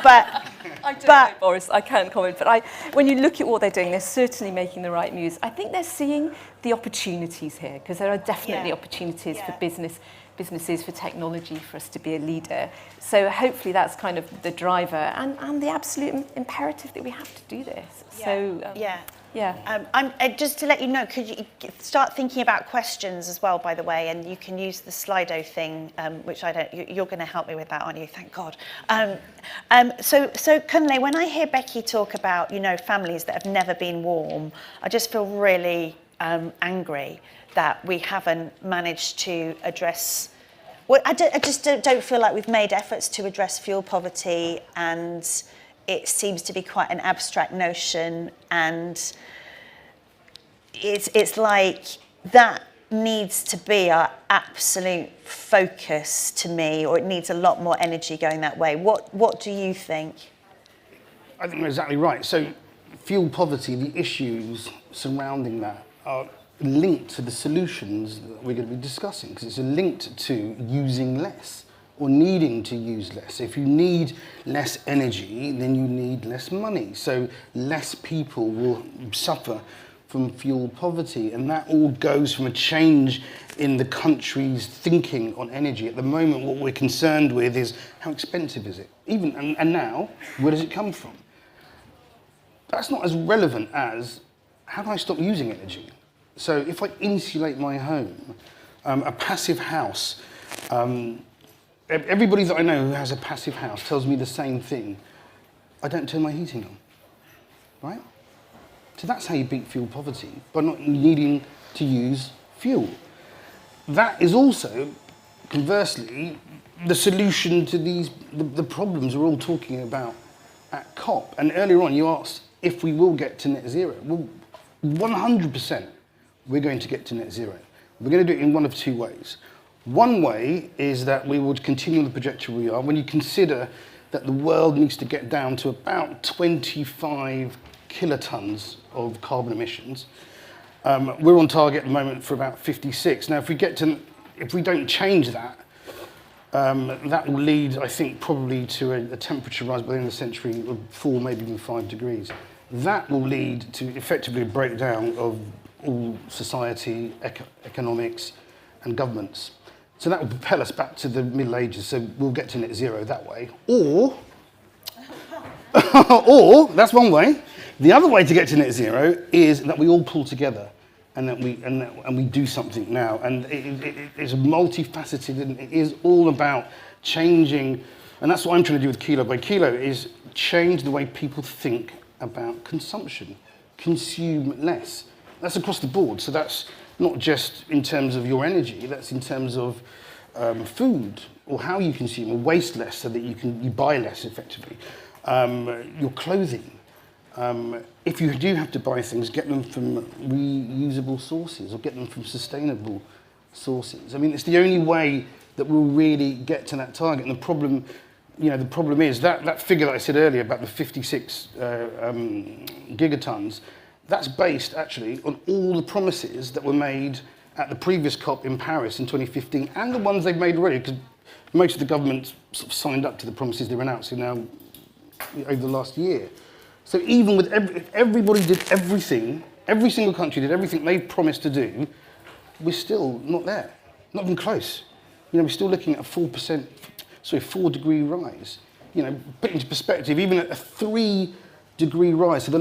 But I don't know, Boris, I can't comment, but when you look at what they're doing, they're certainly making the right moves. I think they're seeing the opportunities here, because there are definitely opportunities for businesses, for technology, for us to be a leader. So hopefully that's kind of the driver and the absolute imperative that we have to do this. Yeah. So, just to let you know, could you start thinking about questions as well, by the way, and you can use the Slido thing, which you're going to help me with that, aren't you? Thank God. So Kunle, when I hear Becky talk about, families that have never been warm, I just feel really angry that we haven't managed to address. Well, I just don't feel like we've made efforts to address fuel poverty, and it seems to be quite an abstract notion, and it's like that needs to be our absolute focus to me, or it needs a lot more energy going that way. What do you think? I think you're exactly right. So fuel poverty, the issues surrounding that are linked to the solutions that we're going to be discussing, because it's linked to using less or needing to use less. If you need less energy, then you need less money. So less people will suffer from fuel poverty, and that all goes from a change in the country's thinking on energy. At the moment, what we're concerned with is how expensive is it? And now, where does it come from? That's not as relevant as how do I stop using energy? So if I insulate my home, a passive house, everybody that I know who has a passive house tells me the same thing. I don't turn my heating on, right? So that's how you beat fuel poverty, by not needing to use fuel. That is also, conversely, the solution to the problems we're all talking about at COP. And earlier on, you asked if we will get to net zero. Well, 100% we're going to get to net zero. We're going to do it in one of two ways. One way is that we would continue the trajectory we are. When you consider that the world needs to get down to about 25 kilotons of carbon emissions, we're on target at the moment for about 56. Now, if we don't change that, that will lead, I think, probably to a temperature rise by the end of the century of 4, maybe even 5 degrees. That will lead to effectively a breakdown of all society, economics, and governments. So that will propel us back to the Middle Ages, so we'll get to net zero that way. Or that's one way. The other way to get to net zero is that we all pull together and that we do something now. And it is multifaceted, and it is all about changing, and that's what I'm trying to do with Kilo by Kilo, is change the way people think about consumption. Consume less. That's across the board. So that's not just in terms of your energy, that's in terms of food, or how you consume, or waste less so that you buy less effectively. Your clothing. If you do have to buy things, get them from reusable sources or get them from sustainable sources. I mean, it's the only way that we'll really get to that target. And the problem is that figure that I said earlier about the 56 gigatons, that's based actually on all the promises that were made at the previous COP in Paris in 2015 and the ones they've made already, because most of the governments sort of signed up to the promises they're announcing now over the last year. So even with if everybody did everything, every single country did everything they've promised to do, we're still not there, not even close. You know, we're still looking at a 4-degree rise. You know, put into perspective, even at a 3-degree rise, so there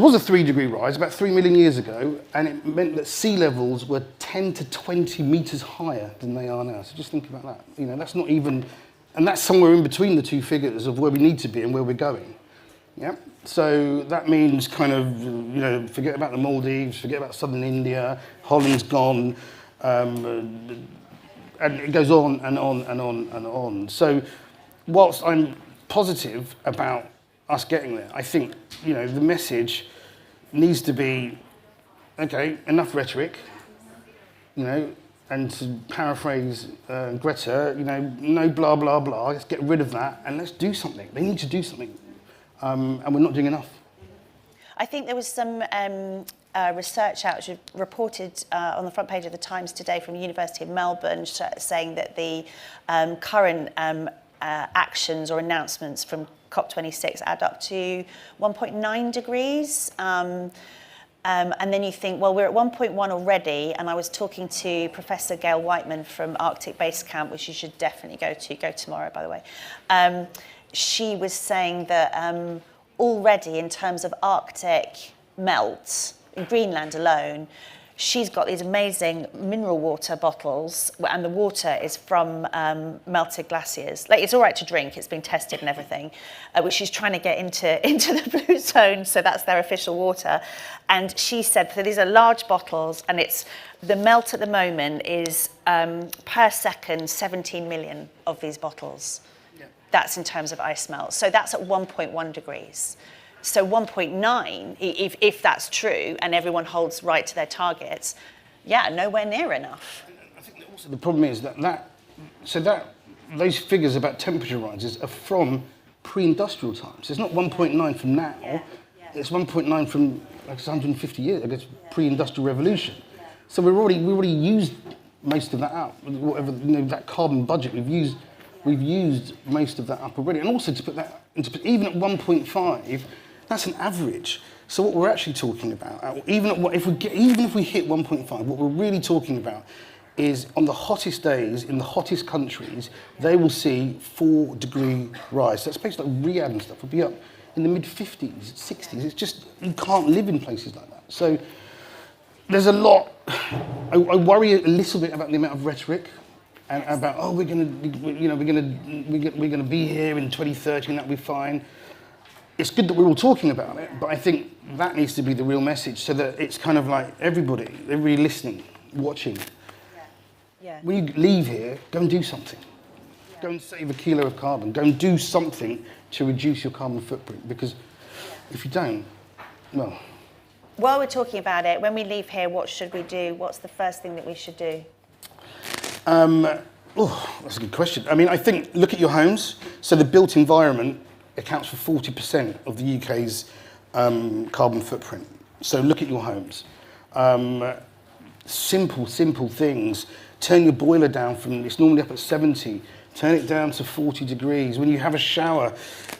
was a 3-degree rise about 3 million years ago, and it meant that sea levels were 10 to 20 meters higher than they are now. So just think about that. You know, that's not even, and that's somewhere in between the two figures of where we need to be and where we're going. Yeah. So that means kind of, you know, forget about the Maldives, forget about southern India, Holland's gone, and it goes on and on and on and on. So whilst I'm positive about us getting there, I think, you know, the message needs to be, okay, enough rhetoric, you know, and to paraphrase Greta, you know, no blah, blah, blah, let's get rid of that and let's do something. They need to do something, and we're not doing enough. I think there was some research out, which was reported on the front page of the Times today from the University of Melbourne, saying that the current actions or announcements from COP26 add up to 1.9 degrees. And then you think, well, we're at 1.1 already, and I was talking to Professor Gail Whiteman from Arctic Base Camp, which you should definitely go tomorrow, by the way. She was saying that already in terms of Arctic melt, in Greenland alone, she's got these amazing mineral water bottles, and the water is from melted glaciers. Like, it's all right to drink, it's been tested and everything, which she's trying to get into the blue zone, so that's their official water. And she said that these are large bottles, and it's the melt at the moment is per second 17 million of these bottles. Yeah. That's in terms of ice melt. So that's at 1.1 degrees. So 1.9, if that's true, and everyone holds right to their targets, yeah, nowhere near enough. I think also the problem is that those figures about temperature rises are from pre-industrial times. It's not 1.9 from now. Yeah. It's 1.9 from like 150 years, I guess, pre-industrial revolution. Yeah. So we already used most of that out. Whatever, you know, that carbon budget, we've used most of that up already. And also to put that into, even at 1.5. That's an average. So what we're actually talking about, even if we hit 1.5, what we're really talking about is on the hottest days in the hottest countries, they will see 4-degree rise. So it's places like Riyadh and stuff will be up in the mid-50s, 60s. It's just, you can't live in places like that. So there's a lot. I worry a little bit about the amount of rhetoric and about, oh, we're going to be here in 2030 and that'll be fine. It's good that we're all talking about it, but I think that needs to be the real message, so that it's kind of like everybody listening, watching. Yeah. When you leave here, go and do something. Yeah. Go and save a kilo of carbon. Go and do something to reduce your carbon footprint, because if you don't, well. While we're talking about it, when we leave here, what should we do? What's the first thing that we should do? That's a good question. I mean, I think, look at your homes. So the built environment accounts for 40% of the UK's carbon footprint. So look at your homes. Simple things. Turn your boiler down from, it's normally up at 70, turn it down to 40 degrees. When you have a shower,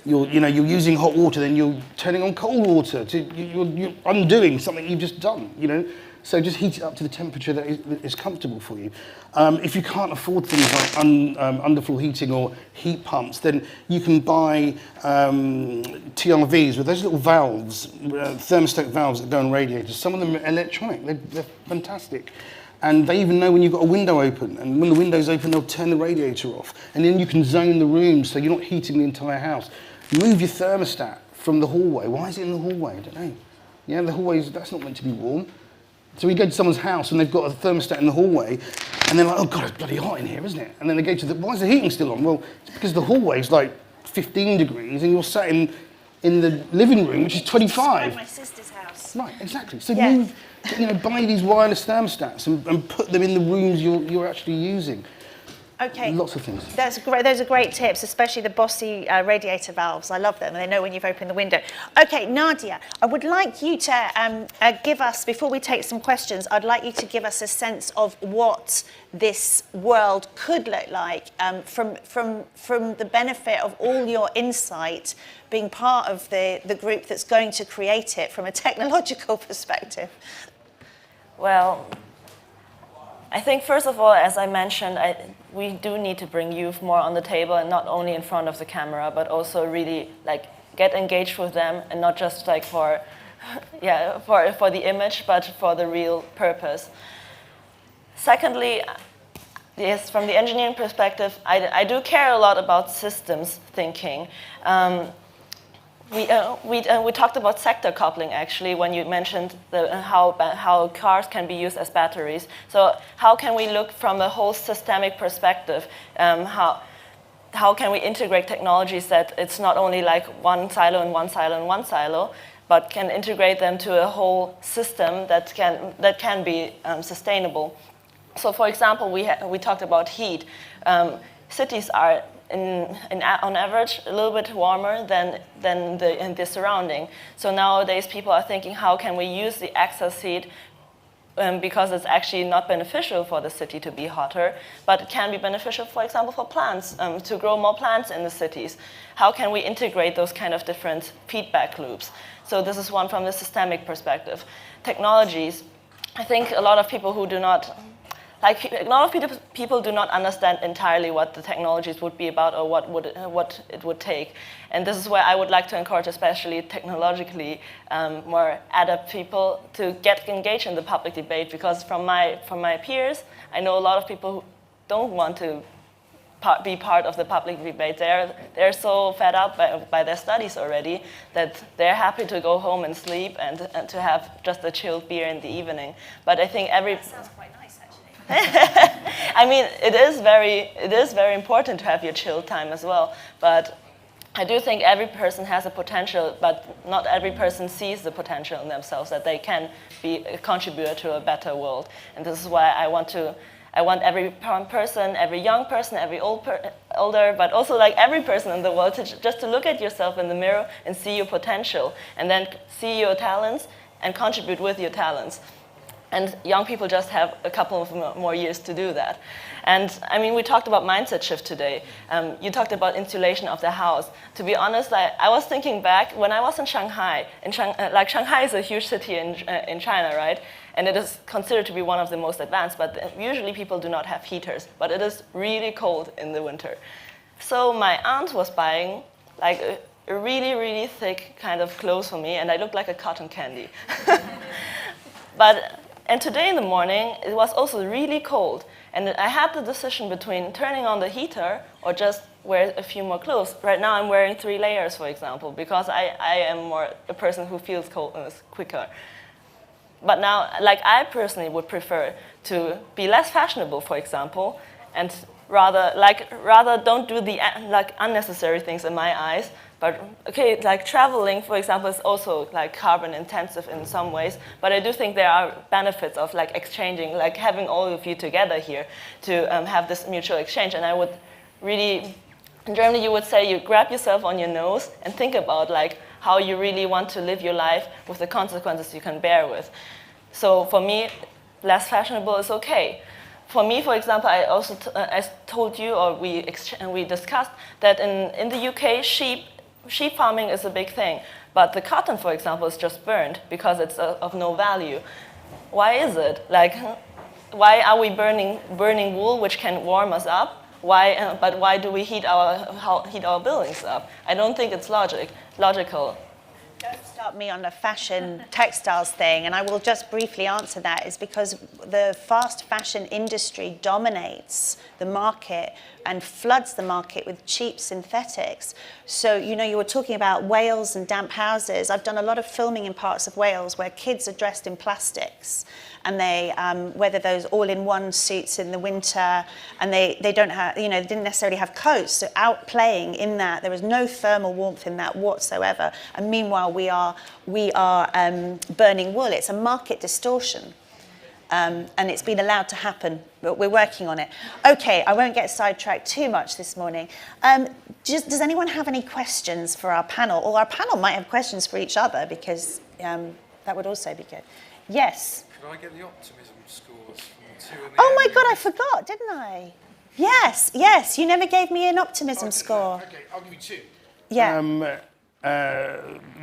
you're using hot water, then you're turning on cold water. You're undoing something you've just done, you know. So just heat it up to the temperature that is comfortable for you. If you can't afford things like underfloor heating or heat pumps, then you can buy TRVs with those little valves, thermostat valves that go on radiators. Some of them are electronic, they're fantastic. And they even know when you've got a window open, and when the window's open, they'll turn the radiator off. And then you can zone the room so you're not heating the entire house. Move your thermostat from the hallway. Why is it in the hallway? I don't know. Yeah, the hallways, that's not meant to be warm. So we go to someone's house and they've got a thermostat in the hallway, and they're like, oh God, it's bloody hot in here, isn't it? And then they go to why is the heating still on? Well, it's because the hallway's like 15 degrees and you're sat in the living room, which is 25. At my sister's house. Right, exactly. So move, buy these wireless thermostats and put them in the rooms you're actually using. Okay. Lots of things. That's great. Those are great tips, especially the bossy radiator valves. I love them, and they know when you've opened the window. Okay, Nadja, I would like you to give us, before we take some questions, I'd like you to give us a sense of what this world could look like from the benefit of all your insight, being part of the group that's going to create it from a technological perspective. Well, I think first of all, as I mentioned, we do need to bring youth more on the table, and not only in front of the camera, but also really like get engaged with them, and not just like for the image, but for the real purpose. Secondly, yes, from the engineering perspective, I do care a lot about systems thinking. We talked about sector coupling, actually, when you mentioned how cars can be used as batteries. So how can we look from a whole systemic perspective? How can we integrate technologies that it's not only like one silo and one silo and one silo, but can integrate them to a whole system that can be sustainable? So, for example, we talked about heat. Cities are on average a little bit warmer than the surrounding. So nowadays people are thinking, how can we use the excess heat because it's actually not beneficial for the city to be hotter, but it can be beneficial, for example, for plants, to grow more plants in the cities. How can we integrate those kind of different feedback loops? So this is one from the systemic perspective. Technologies, I think a lot of people who do not people do not understand entirely what the technologies would be about, or what it would take. And this is where I would like to encourage, especially technologically, more adept people to get engaged in the public debate, because from my peers, I know a lot of people who don't want to be part of the public debate. They're so fed up by their studies already that they're happy to go home and sleep and to have just a chilled beer in the evening. But I think That sounds quite nice, actually. I mean, it is very important to have your chill time as well. But I do think every person has a potential, but not every person sees the potential in themselves, that they can be a contributor to a better world. And this is why I want every person, every young person, every older, but also like every person in the world to just to look at yourself in the mirror and see your potential, and then see your talents and contribute with your talents. And young people just have a couple of more years to do that. And I mean, we talked about mindset shift today. You talked about insulation of the house. To be honest, I was thinking back when I was in Shanghai. Shanghai is a huge city in China, right? And it is considered to be one of the most advanced, but usually people do not have heaters. But it is really cold in the winter. So my aunt was buying like a really, really thick kind of clothes for me, and I looked like a cotton candy. And today in the morning, it was also really cold. And I had the decision between turning on the heater or just wear a few more clothes. Right now I'm wearing 3 layers, for example, because I am more a person who feels coldness quicker. But now, like, I personally would prefer to be less fashionable, for example, and rather don't do the unnecessary things in my eyes. But okay, like traveling, for example, is also like carbon intensive in some ways. But I do think there are benefits of like exchanging, like having all of you together here to have this mutual exchange. And I would really, in Germany, you would say you grab yourself on your nose and think about like how you really want to live your life with the consequences you can bear with. So for me, less fashionable is okay. For me, for example, I also I told you, or we discussed that in the UK, sheep farming is a big thing, but the cotton, for example, is just burned because it's of no value. Why is it? Like, why are we burning wool, which can warm us up? But why do we heat our buildings up? I don't think it's logical. Don't start me on the fashion textiles thing, and I will just briefly answer that, is because the fast fashion industry dominates the market and floods the market with cheap synthetics. So, you know, you were talking about Wales and damp houses. I've done a lot of filming in parts of Wales where kids are dressed in plastics, and they weather those all-in-one suits in the winter, and they don't have, you know, they didn't necessarily have coats. So out playing in that, there was no thermal warmth in that whatsoever. And meanwhile, we are burning wool. It's a market distortion. And it's been allowed to happen, but we're working on it. Okay, I won't get sidetracked too much this morning. Does anyone have any questions for our panel? Or our panel might have questions for each other, because that would also be good. Yes? Can I get the optimism scores from 2 and the Oh my end? God, I forgot, didn't I? Yes, you never gave me an optimism score. Okay, I'll give you 2. Yeah.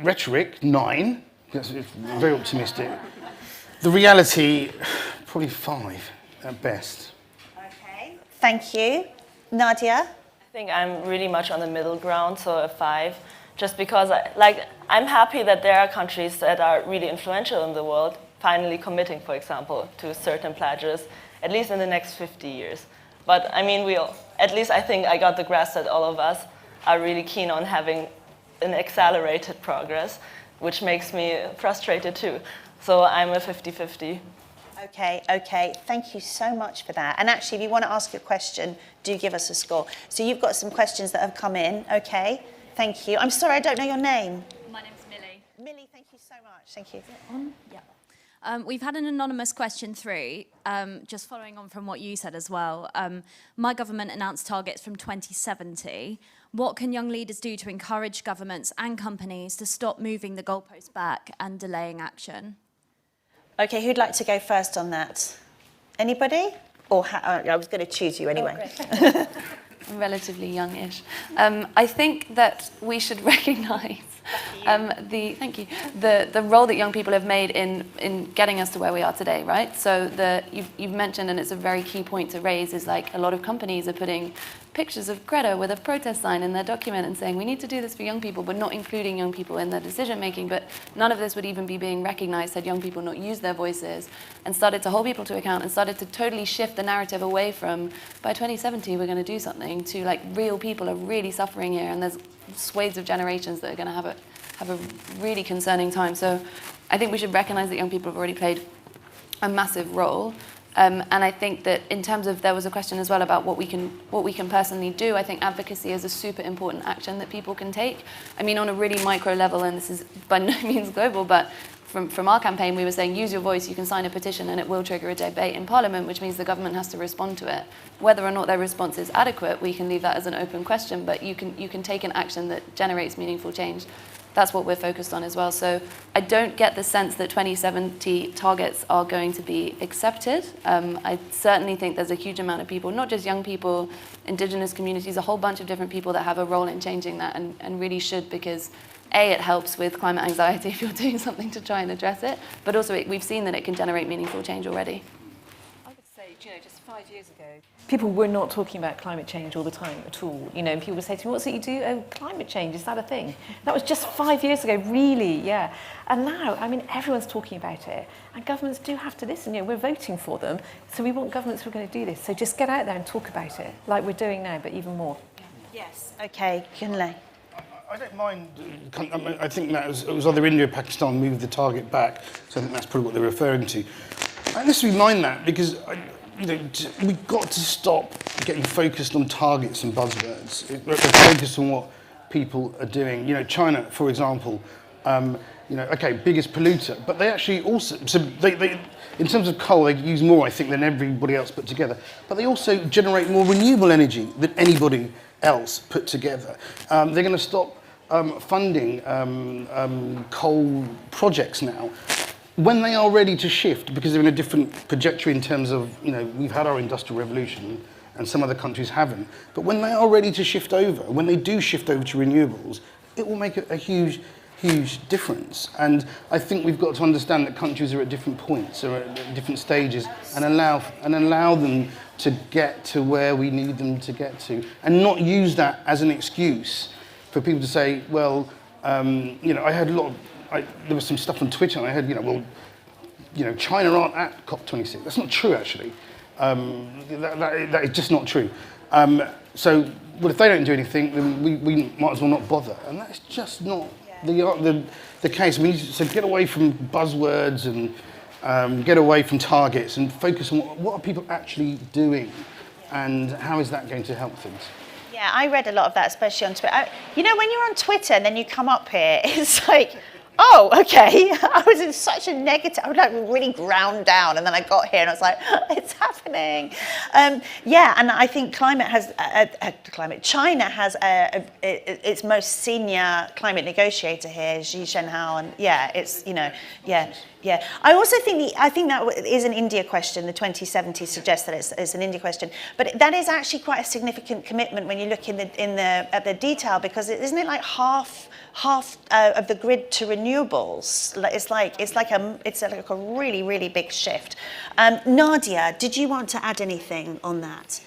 Rhetoric, 9. That's very optimistic. The reality, probably 5 at best. Okay, thank you. Nadja? I think I'm really much on the middle ground, so a 5, just because I'm happy that there are countries that are really influential in the world finally committing, for example, to certain pledges, at least in the next 50 years. But I mean, at least I think I got the grasp that all of us are really keen on having an accelerated progress, which makes me frustrated too. So I'm a 50-50. Okay, thank you so much for that. And actually, if you want to ask a question, do give us a score. So you've got some questions that have come in, okay? Thank you. I'm sorry, I don't know your name. My name's Millie. Millie, thank you so much. Thank you. Yeah. We've had an anonymous question through, just following on from what you said as well. My government announced targets from 2070. What can young leaders do to encourage governments and companies to stop moving the goalposts back and delaying action? Okay, who'd like to go first on that? Anybody? Or I was going to choose you anyway. Oh, relatively youngish. I think that we should recognise the role that young people have made in getting us to where we are today, right? So you've mentioned, and it's a very key point to raise, is like a lot of companies are putting pictures of Greta with a protest sign in their document and saying we need to do this for young people, but not including young people in their decision making. But none of this would even be being recognised had young people not used their voices and started to hold people to account and started to totally shift the narrative away from by 2070 we're going to do something to like real people are really suffering here, and there's swathes of generations that are going to have a really concerning time. So I think we should recognise that young people have already played a massive role. And I think that in terms of, there was a question as well about what we can personally do. I think advocacy is a super important action that people can take. I mean, on a really micro level, and this is by no means global, but from our campaign, we were saying, use your voice, you can sign a petition, and it will trigger a debate in Parliament, which means the government has to respond to it. Whether or not their response is adequate, we can leave that as an open question, but you can take an action that generates meaningful change. That's what we're focused on as well. So I don't get the sense that 2070 targets are going to be accepted. I certainly think there's a huge amount of people, not just young people, indigenous communities, a whole bunch of different people that have a role in changing that and really should, because A, it helps with climate anxiety if you're doing something to try and address it, but also we've seen that it can generate meaningful change already. I would say, just 5 years ago, people were not talking about climate change all the time at all. And people would say to me, what's it you do? Oh, climate change, is that a thing? That was just 5 years ago, really, yeah. And now, I mean, everyone's talking about it. And governments do have to listen. We're voting for them. So we want governments who are going to do this. So just get out there and talk about it, like we're doing now, but even more. Yes. Okay, Kunle. I don't mind. I think that it was either India or Pakistan moved the target back, so I think that's probably what they're referring to. I don't necessarily mind that because we've got to stop getting focused on targets and buzzwords. We're focused on what people are doing. China, for example, biggest polluter, but they actually also, so they in terms of coal, they use more, I think, than everybody else put together, but they also generate more renewable energy than anybody else put together. They're going to stop funding coal projects now when they are ready to shift, because they're in a different trajectory in terms of, we've had our industrial revolution and some other countries haven't. But when they are ready to shift over, when they do shift over to renewables, it will make a huge difference. And I think we've got to understand that countries are at different points or at different stages and allow them to get to where we need them to get to, and not use that as an excuse for people to say, well, I heard there was some stuff on Twitter, and I heard, China aren't at COP26. That's not true, actually. That is just not true. So, if they don't do anything, then we might as well not bother. And that's just not the case. We need to get away from buzzwords and get away from targets and focus on what are people actually doing and how is that going to help things. Yeah, I read a lot of that, especially on Twitter. When you're on Twitter and then you come up here, it's like, oh, okay. I was in such a negative, I was like really ground down, and then I got here and I was like, it's happening. Yeah, and I think China has its most senior climate negotiator here, Xi Shenhao, and yeah, it's, you know, yeah. Yeah, I also think that is an India question. The 2070 suggests that it's an India question, but that is actually quite a significant commitment when you look at the detail, because isn't it like half of the grid to renewables? It's like a really big shift. Nadja, did you want to add anything on that?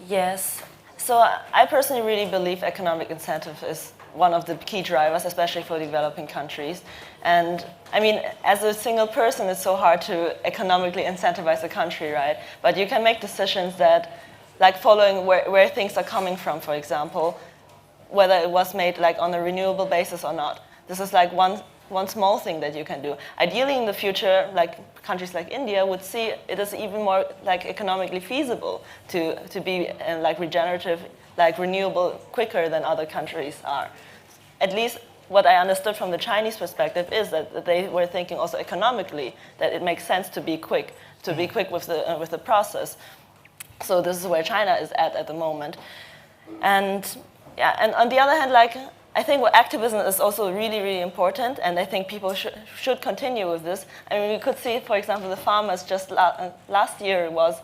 Yes. So I personally really believe economic incentive is one of the key drivers, especially for developing countries. And I mean, as a single person, it's so hard to economically incentivize a country, right? But you can make decisions that, like following where things are coming from, for example, whether it was made like on a renewable basis or not. This is like one small thing that you can do. Ideally, in the future, like countries like India would see it as even more like economically feasible to be like regenerative, like renewable quicker than other countries are. At least what I understood from the Chinese perspective is that they were thinking also economically that it makes sense to be quick with the process. So this is where China is at the moment. And yeah, and on the other hand, like I think activism is also really important, and I think people should continue with this. I mean, we could see, for example, the farmers just last year it was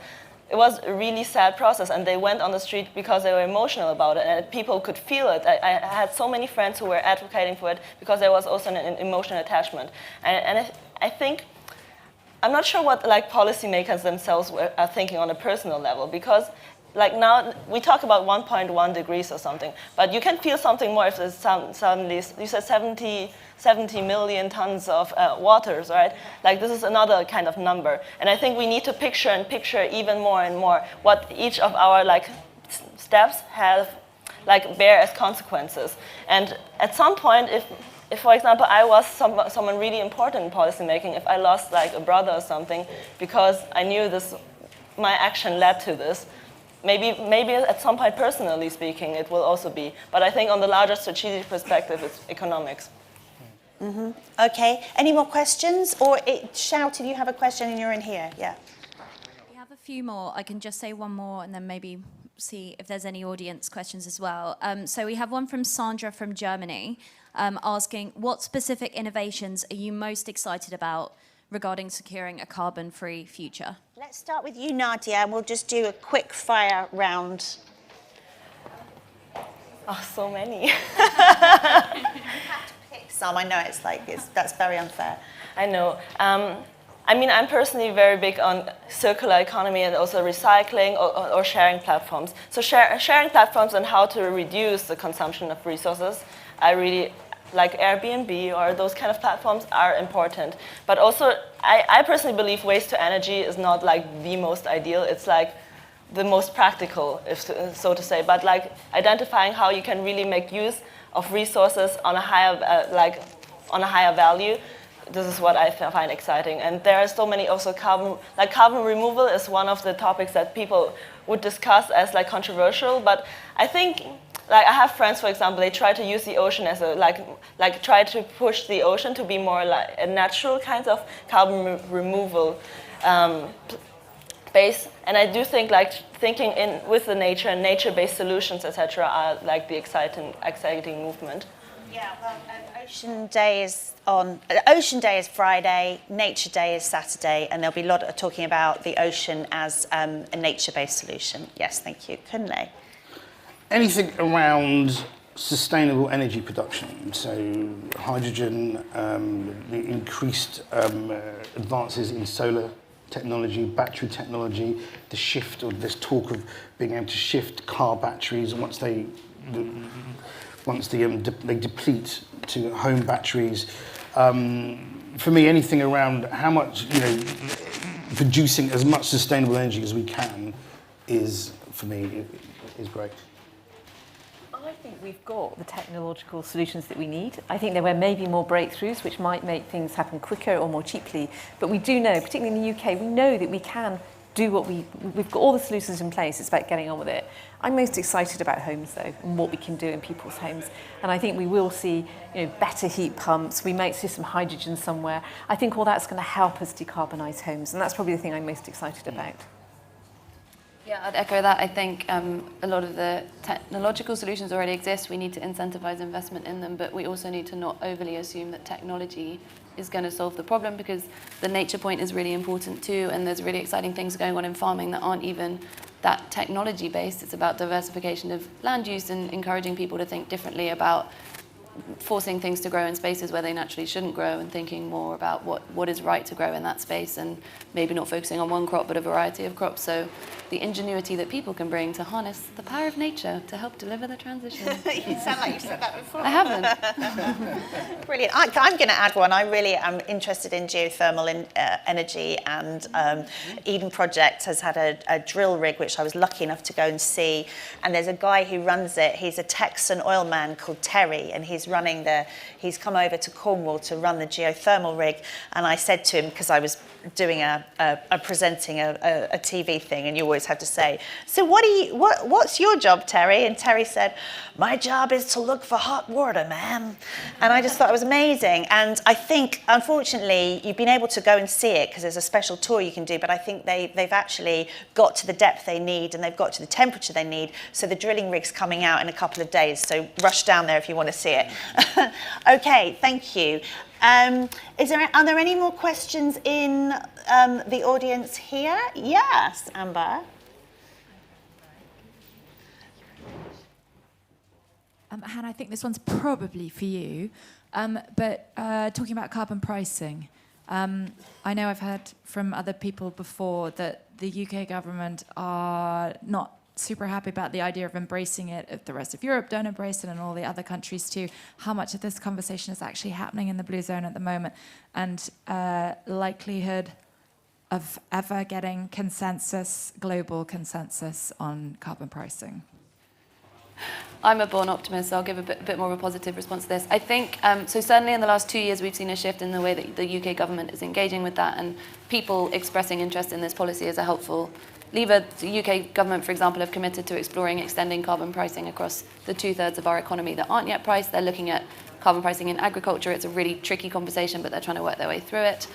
a really sad process, and they went on the street because they were emotional about it, and people could feel it. I had so many friends who were advocating for it because there was also an emotional attachment. And I think, I'm not sure what like policymakers themselves are thinking on a personal level, because like now we talk about 1.1 degrees or something, but you can feel something more if there's suddenly, you said 70 million tons of waters, right? Like this is another kind of number. And I think we need to picture even more and more what each of our like steps have like bear as consequences. And at some point, if for example, I was someone really important in policymaking, if I lost like a brother or something because I knew my action led to this, maybe at some point, personally speaking, it will also be. But I think on the larger strategic perspective, it's economics. Mm-hmm. Okay. Any more questions? Or shout if you have a question and you're in here. Yeah. We have a few more. I can just say one more and then maybe see if there's any audience questions as well. So we have one from Sandra from Germany asking, what specific innovations are you most excited about regarding securing a carbon-free future? Let's start with you, Nadja, and we'll just do a quick fire round. Oh, so many. You have to pick some. I know that's very unfair. I know. I mean, I'm personally very big on circular economy and also recycling or sharing platforms. So sharing platforms and how to reduce the consumption of resources, I really like Airbnb or those kind of platforms are important. But also, I personally believe waste to energy is not like the most ideal. It's like the most practical, so to say. But like identifying how you can really make use of resources on a higher value. This is what I find exciting. And there are so many also carbon removal is one of the topics that people would discuss as like controversial. But I think, like I have friends, for example, they try to use the ocean as a try to push the ocean to be more like a natural kind of carbon removal base. And I do think like thinking with the nature and nature-based solutions, etc., are like the exciting movement. Yeah, well, Ocean Day is Friday, Nature Day is Saturday, and there'll be a lot of talking about the ocean as a nature-based solution. Yes, thank you. Kunle. Anything around sustainable energy production, so hydrogen, the increased advances in solar technology, battery technology, the shift, or this talk of being able to shift car batteries once they deplete to home batteries. For me, anything around how much, producing as much sustainable energy as we can is, for me, is great. I think we've got the technological solutions that we need. I think there were maybe more breakthroughs which might make things happen quicker or more cheaply. But we do know, particularly in the UK, we know that we can do what we've got all the solutions in place. It's about getting on with it. I'm most excited about homes though, and what we can do in people's homes. And I think we will see, better heat pumps. We might see some hydrogen somewhere. I think all that's going to help us decarbonise homes, and that's probably the thing I'm most excited about. Yeah, I'd echo that. I think a lot of the technological solutions already exist. We need to incentivize investment in them, but we also need to not overly assume that technology is going to solve the problem, because the nature point is really important too, and there's really exciting things going on in farming that aren't even that technology based. It's about diversification of land use and encouraging people to think differently about forcing things to grow in spaces where they naturally shouldn't grow, and thinking more about what is right to grow in that space, and maybe not focusing on one crop but a variety of crops. So the ingenuity that people can bring to harness the power of nature to help deliver the transition. You sound like you've said that before. I haven't. Brilliant. I'm going to add one. I really am interested in geothermal energy, and Eden Project has had a drill rig which I was lucky enough to go and see, and there's a guy who runs it. He's a Texan oil man called Terry, and he's come over to Cornwall to run the geothermal rig. And I said to him, because I was doing presenting a TV thing, and you always have to say, so what's your job, Terry? And Terry said, my job is to look for hot water, man. And I just thought it was amazing. And I think, unfortunately, you've been able to go and see it because there's a special tour you can do, but I think they've actually got to the depth they need, and they've got to the temperature they need. So the drilling rig's coming out in a couple of days, so rush down there if you want to see it. Okay, thank you. Are there any more questions in the audience here? Yes, Amber. Hannah, I think this one's probably for you, but talking about carbon pricing, I know I've heard from other people before that the UK government are not super happy about the idea of embracing it if the rest of Europe don't embrace it, and all the other countries too. How much of this conversation is actually happening in the blue zone at the moment, and likelihood of ever getting global consensus on carbon pricing? I'm a born optimist, so I'll give a bit more of a positive response to this. I think, so certainly in the last 2 years, we've seen a shift in the way that the UK government is engaging with that, and people expressing interest in this policy is a helpful lever. The UK government, for example, have committed to exploring extending carbon pricing across the 2/3 of our economy that aren't yet priced. They're looking at carbon pricing in agriculture. It's a really tricky conversation, but they're trying to work their way through it.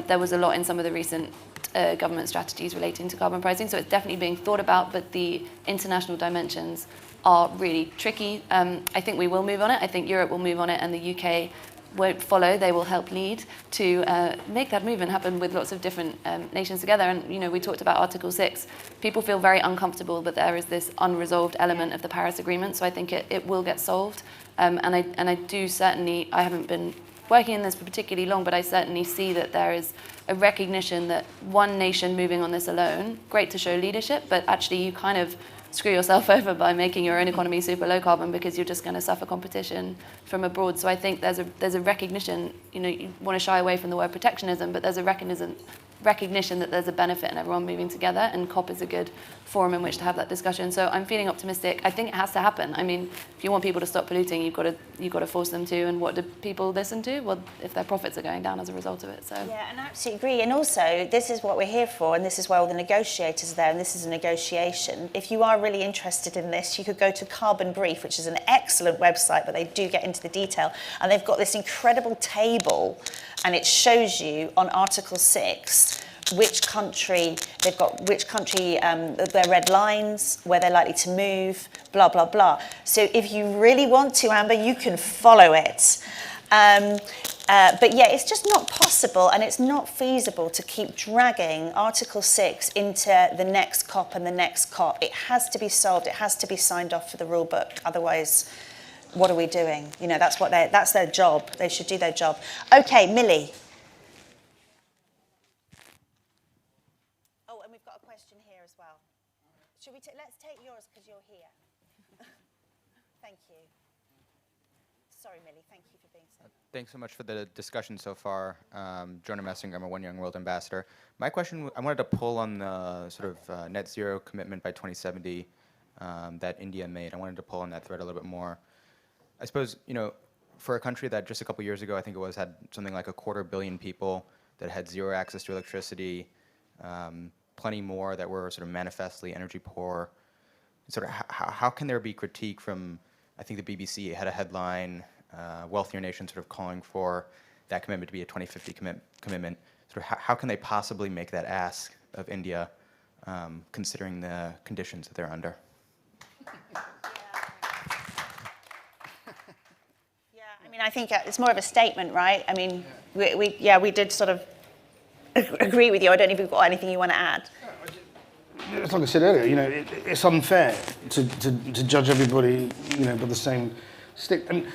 There was a lot in some of the recent government strategies relating to carbon pricing, so it's definitely being thought about, but the international dimensions are really tricky. I think we will move on it. I think Europe will move on it, and the UK won't follow. They will help lead to make that movement happen with lots of different nations together. And we talked about Article 6. People feel very uncomfortable, but there is this unresolved element of the Paris Agreement. So I think it will get solved. And I do certainly, I haven't been working in this for particularly long, but I certainly see that there is a recognition that one nation moving on this alone, great to show leadership, but actually you kind of screw yourself over by making your own economy super low carbon, because you're just going to suffer competition from abroad. So I think there's a recognition, you want to shy away from the word protectionism, but there's a recognition that there's a benefit in everyone moving together, and COP is a good forum in which to have that discussion. So I'm feeling optimistic. I think it has to happen. I mean, if you want people to stop polluting, you've got to force them to. And what do people listen to? Well, if their profits are going down as a result of it. So yeah, and I absolutely agree. And also, this is what we're here for, and this is why all the negotiators are there, and this is a negotiation. If you are really interested in this, you could go to Carbon Brief, which is an excellent website, but they do get into the detail, and they've got this incredible table, and it shows you on Article 6 which country their red lines, where they're likely to move, blah, blah, blah. So if you really want to, Amber, you can follow it. But yeah, it's just not possible, and it's not feasible to keep dragging Article 6 into the next COP and the next COP. It has to be solved. It has to be signed off for the rule book. Otherwise, what are we doing? That's their job. They should do their job. Okay, Millie. Oh, and we've got a question here as well. Let's take yours because you're here. Thank you. Sorry, Millie. Thank you for being so. Thanks so much for the discussion so far. Jonah Messinger, I'm a One Young World Ambassador. My question, I wanted to pull on the sort of net zero commitment by 2070 that India made. I wanted to pull on that thread a little bit more. I suppose, for a country that just a couple years ago, I think it was, had something like 250 million people that had zero access to electricity, plenty more that were sort of manifestly energy poor. Sort of how can there be critique from, I think the BBC had a headline, wealthier nations sort of calling for that commitment to be a 2050 commitment. Sort of how can they possibly make that ask of India, considering the conditions that they're under? Yeah, I mean, I think it's more of a statement, right? I mean, we did sort of agree with you. I don't know if you've got anything you want to add. It's like I said earlier, you know, it's unfair to judge everybody, you know, by the same stick. And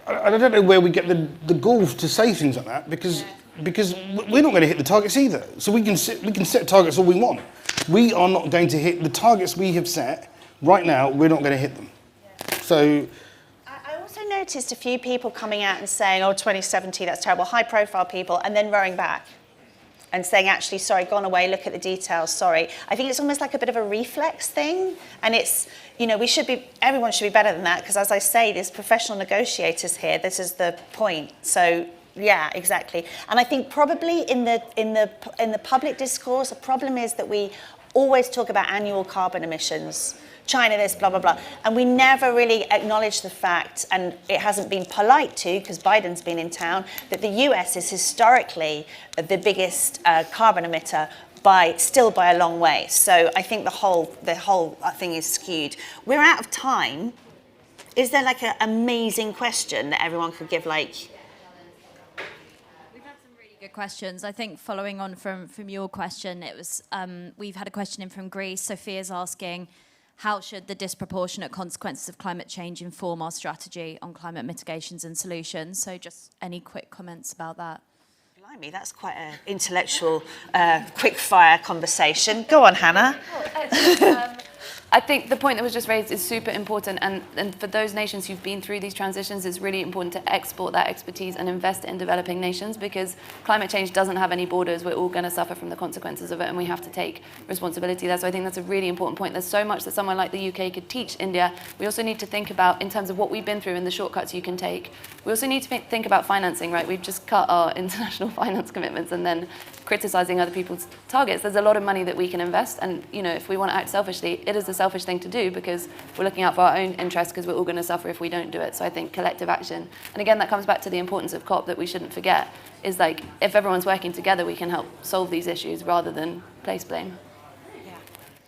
I don't know where we get the gall to say things like that, because we're not going to hit the targets either. So we can set targets all we want. We are not going to hit the targets we have set right now. We're not going to hit them. So. I also noticed a few people coming out and saying, "Oh, 2070, that's terrible." High-profile people, and then rowing back and saying, actually, sorry, gone away, look at the details, sorry. I think it's almost like a bit of a reflex thing. And it's, you know, everyone should be better than that, because as I say, there's professional negotiators here. This is the point. So, yeah, exactly. And I think probably in the public discourse, the problem is that we always talk about annual carbon emissions. China this, blah, blah, blah. And we never really acknowledge the fact, and it hasn't been polite to, because Biden's been in town, that the US is historically the biggest carbon emitter still by a long way. So I think the whole thing is skewed. We're out of time. Is there like an amazing question that everyone could give, like? We've had some really good questions. I think following on from your question, it was we've had a question in from Greece. Sophia's asking, how should the disproportionate consequences of climate change inform our strategy on climate mitigations and solutions? So just any quick comments about that? Blimey, that's quite an intellectual, quick-fire conversation. Go on, Hannah. I think the point that was just raised is super important, and for those nations who've been through these transitions, it's really important to export that expertise and invest in developing nations, because climate change doesn't have any borders. We're all going to suffer from the consequences of it, and we have to take responsibility there. So I think that's a really important point. There's so much that someone like the UK could teach India. We also need to think about, in terms of what we've been through and the shortcuts you can take, we also need to think about financing, right? We've just cut our international finance commitments and then criticizing other people's targets. There's a lot of money that we can invest, and you know, if we want to act selfishly, it is a selfish thing to do, because we're looking out for our own interests, because we're all going to suffer if we don't do it. So I think collective action, and again, that comes back to the importance of COP that we shouldn't forget, is like, if everyone's working together, we can help solve these issues rather than place blame.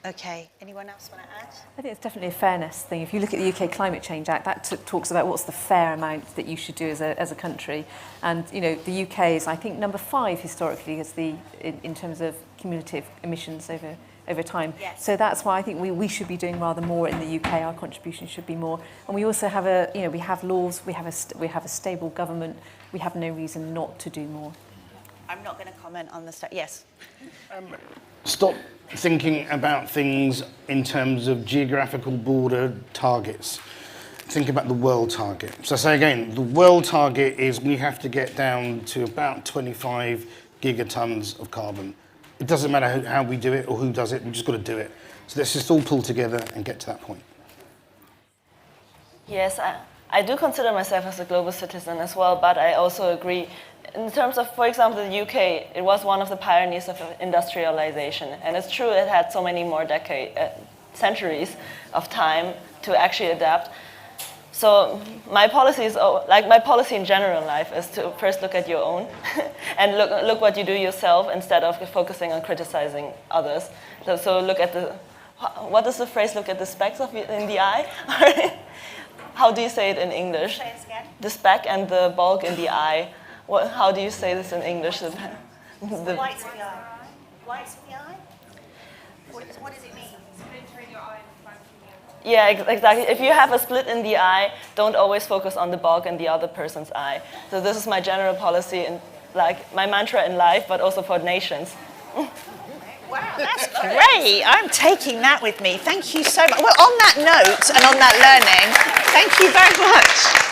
Okay, anyone else want to add? I think it's definitely a fairness thing. If you look at the UK Climate Change Act, that talks about what's the fair amount that you should do as a country. And you know, the UK is, I think, number 5 historically as in terms of cumulative emissions over time. Yes. So that's why I think we should be doing rather more in the UK. Our contribution should be more. And we also have we have laws, we have a stable government. We have no reason not to do more. I'm not going to comment on the yes. Stop thinking about things in terms of geographical border targets. Think about the world target. So I say again, the world target is we have to get down to about 25 gigatons of carbon. It doesn't matter how we do it or who does it, we've just got to do it. So let's just all pull together and get to that point. Yes, I do consider myself as a global citizen as well, but I also agree. In terms of, for example, the UK, it was one of the pioneers of industrialization. And it's true it had so many more centuries of time to actually adapt. So my policy is, like my policy in general in life is to first look at your own and look what you do yourself instead of focusing on criticizing others. So look at what is the phrase, look at the specks in the eye? How do you say it in English? Say it again. The speck and the bulk in the eye. How do you say this in English? Whites of the eye. Whites of the eye? What does it mean? Yeah, exactly. If you have a split in the eye, don't always focus on the bulk in the other person's eye. So this is my general policy and like my mantra in life, but also for nations. Wow, that's great. I'm taking that with me. Thank you so much. Well, on that note and on that learning, thank you very much.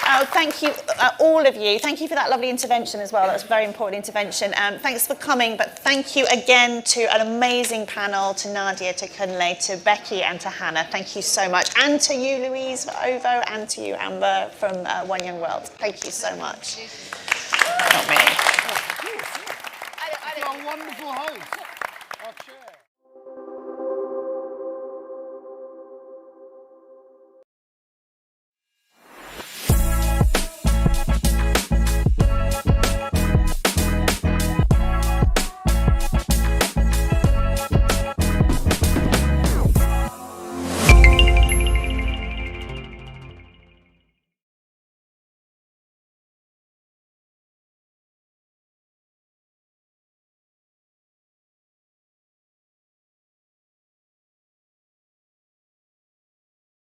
Oh, thank you, all of you. Thank you for that lovely intervention as well. That's a very important intervention. Thanks for coming, but thank you again to an amazing panel, to Nadja, to Kunle, to Becky and to Hannah. Thank you so much. And to you, Louise, for OVO, and to you, Amber, from One Young World. Thank you so much. Not me. wonderful host.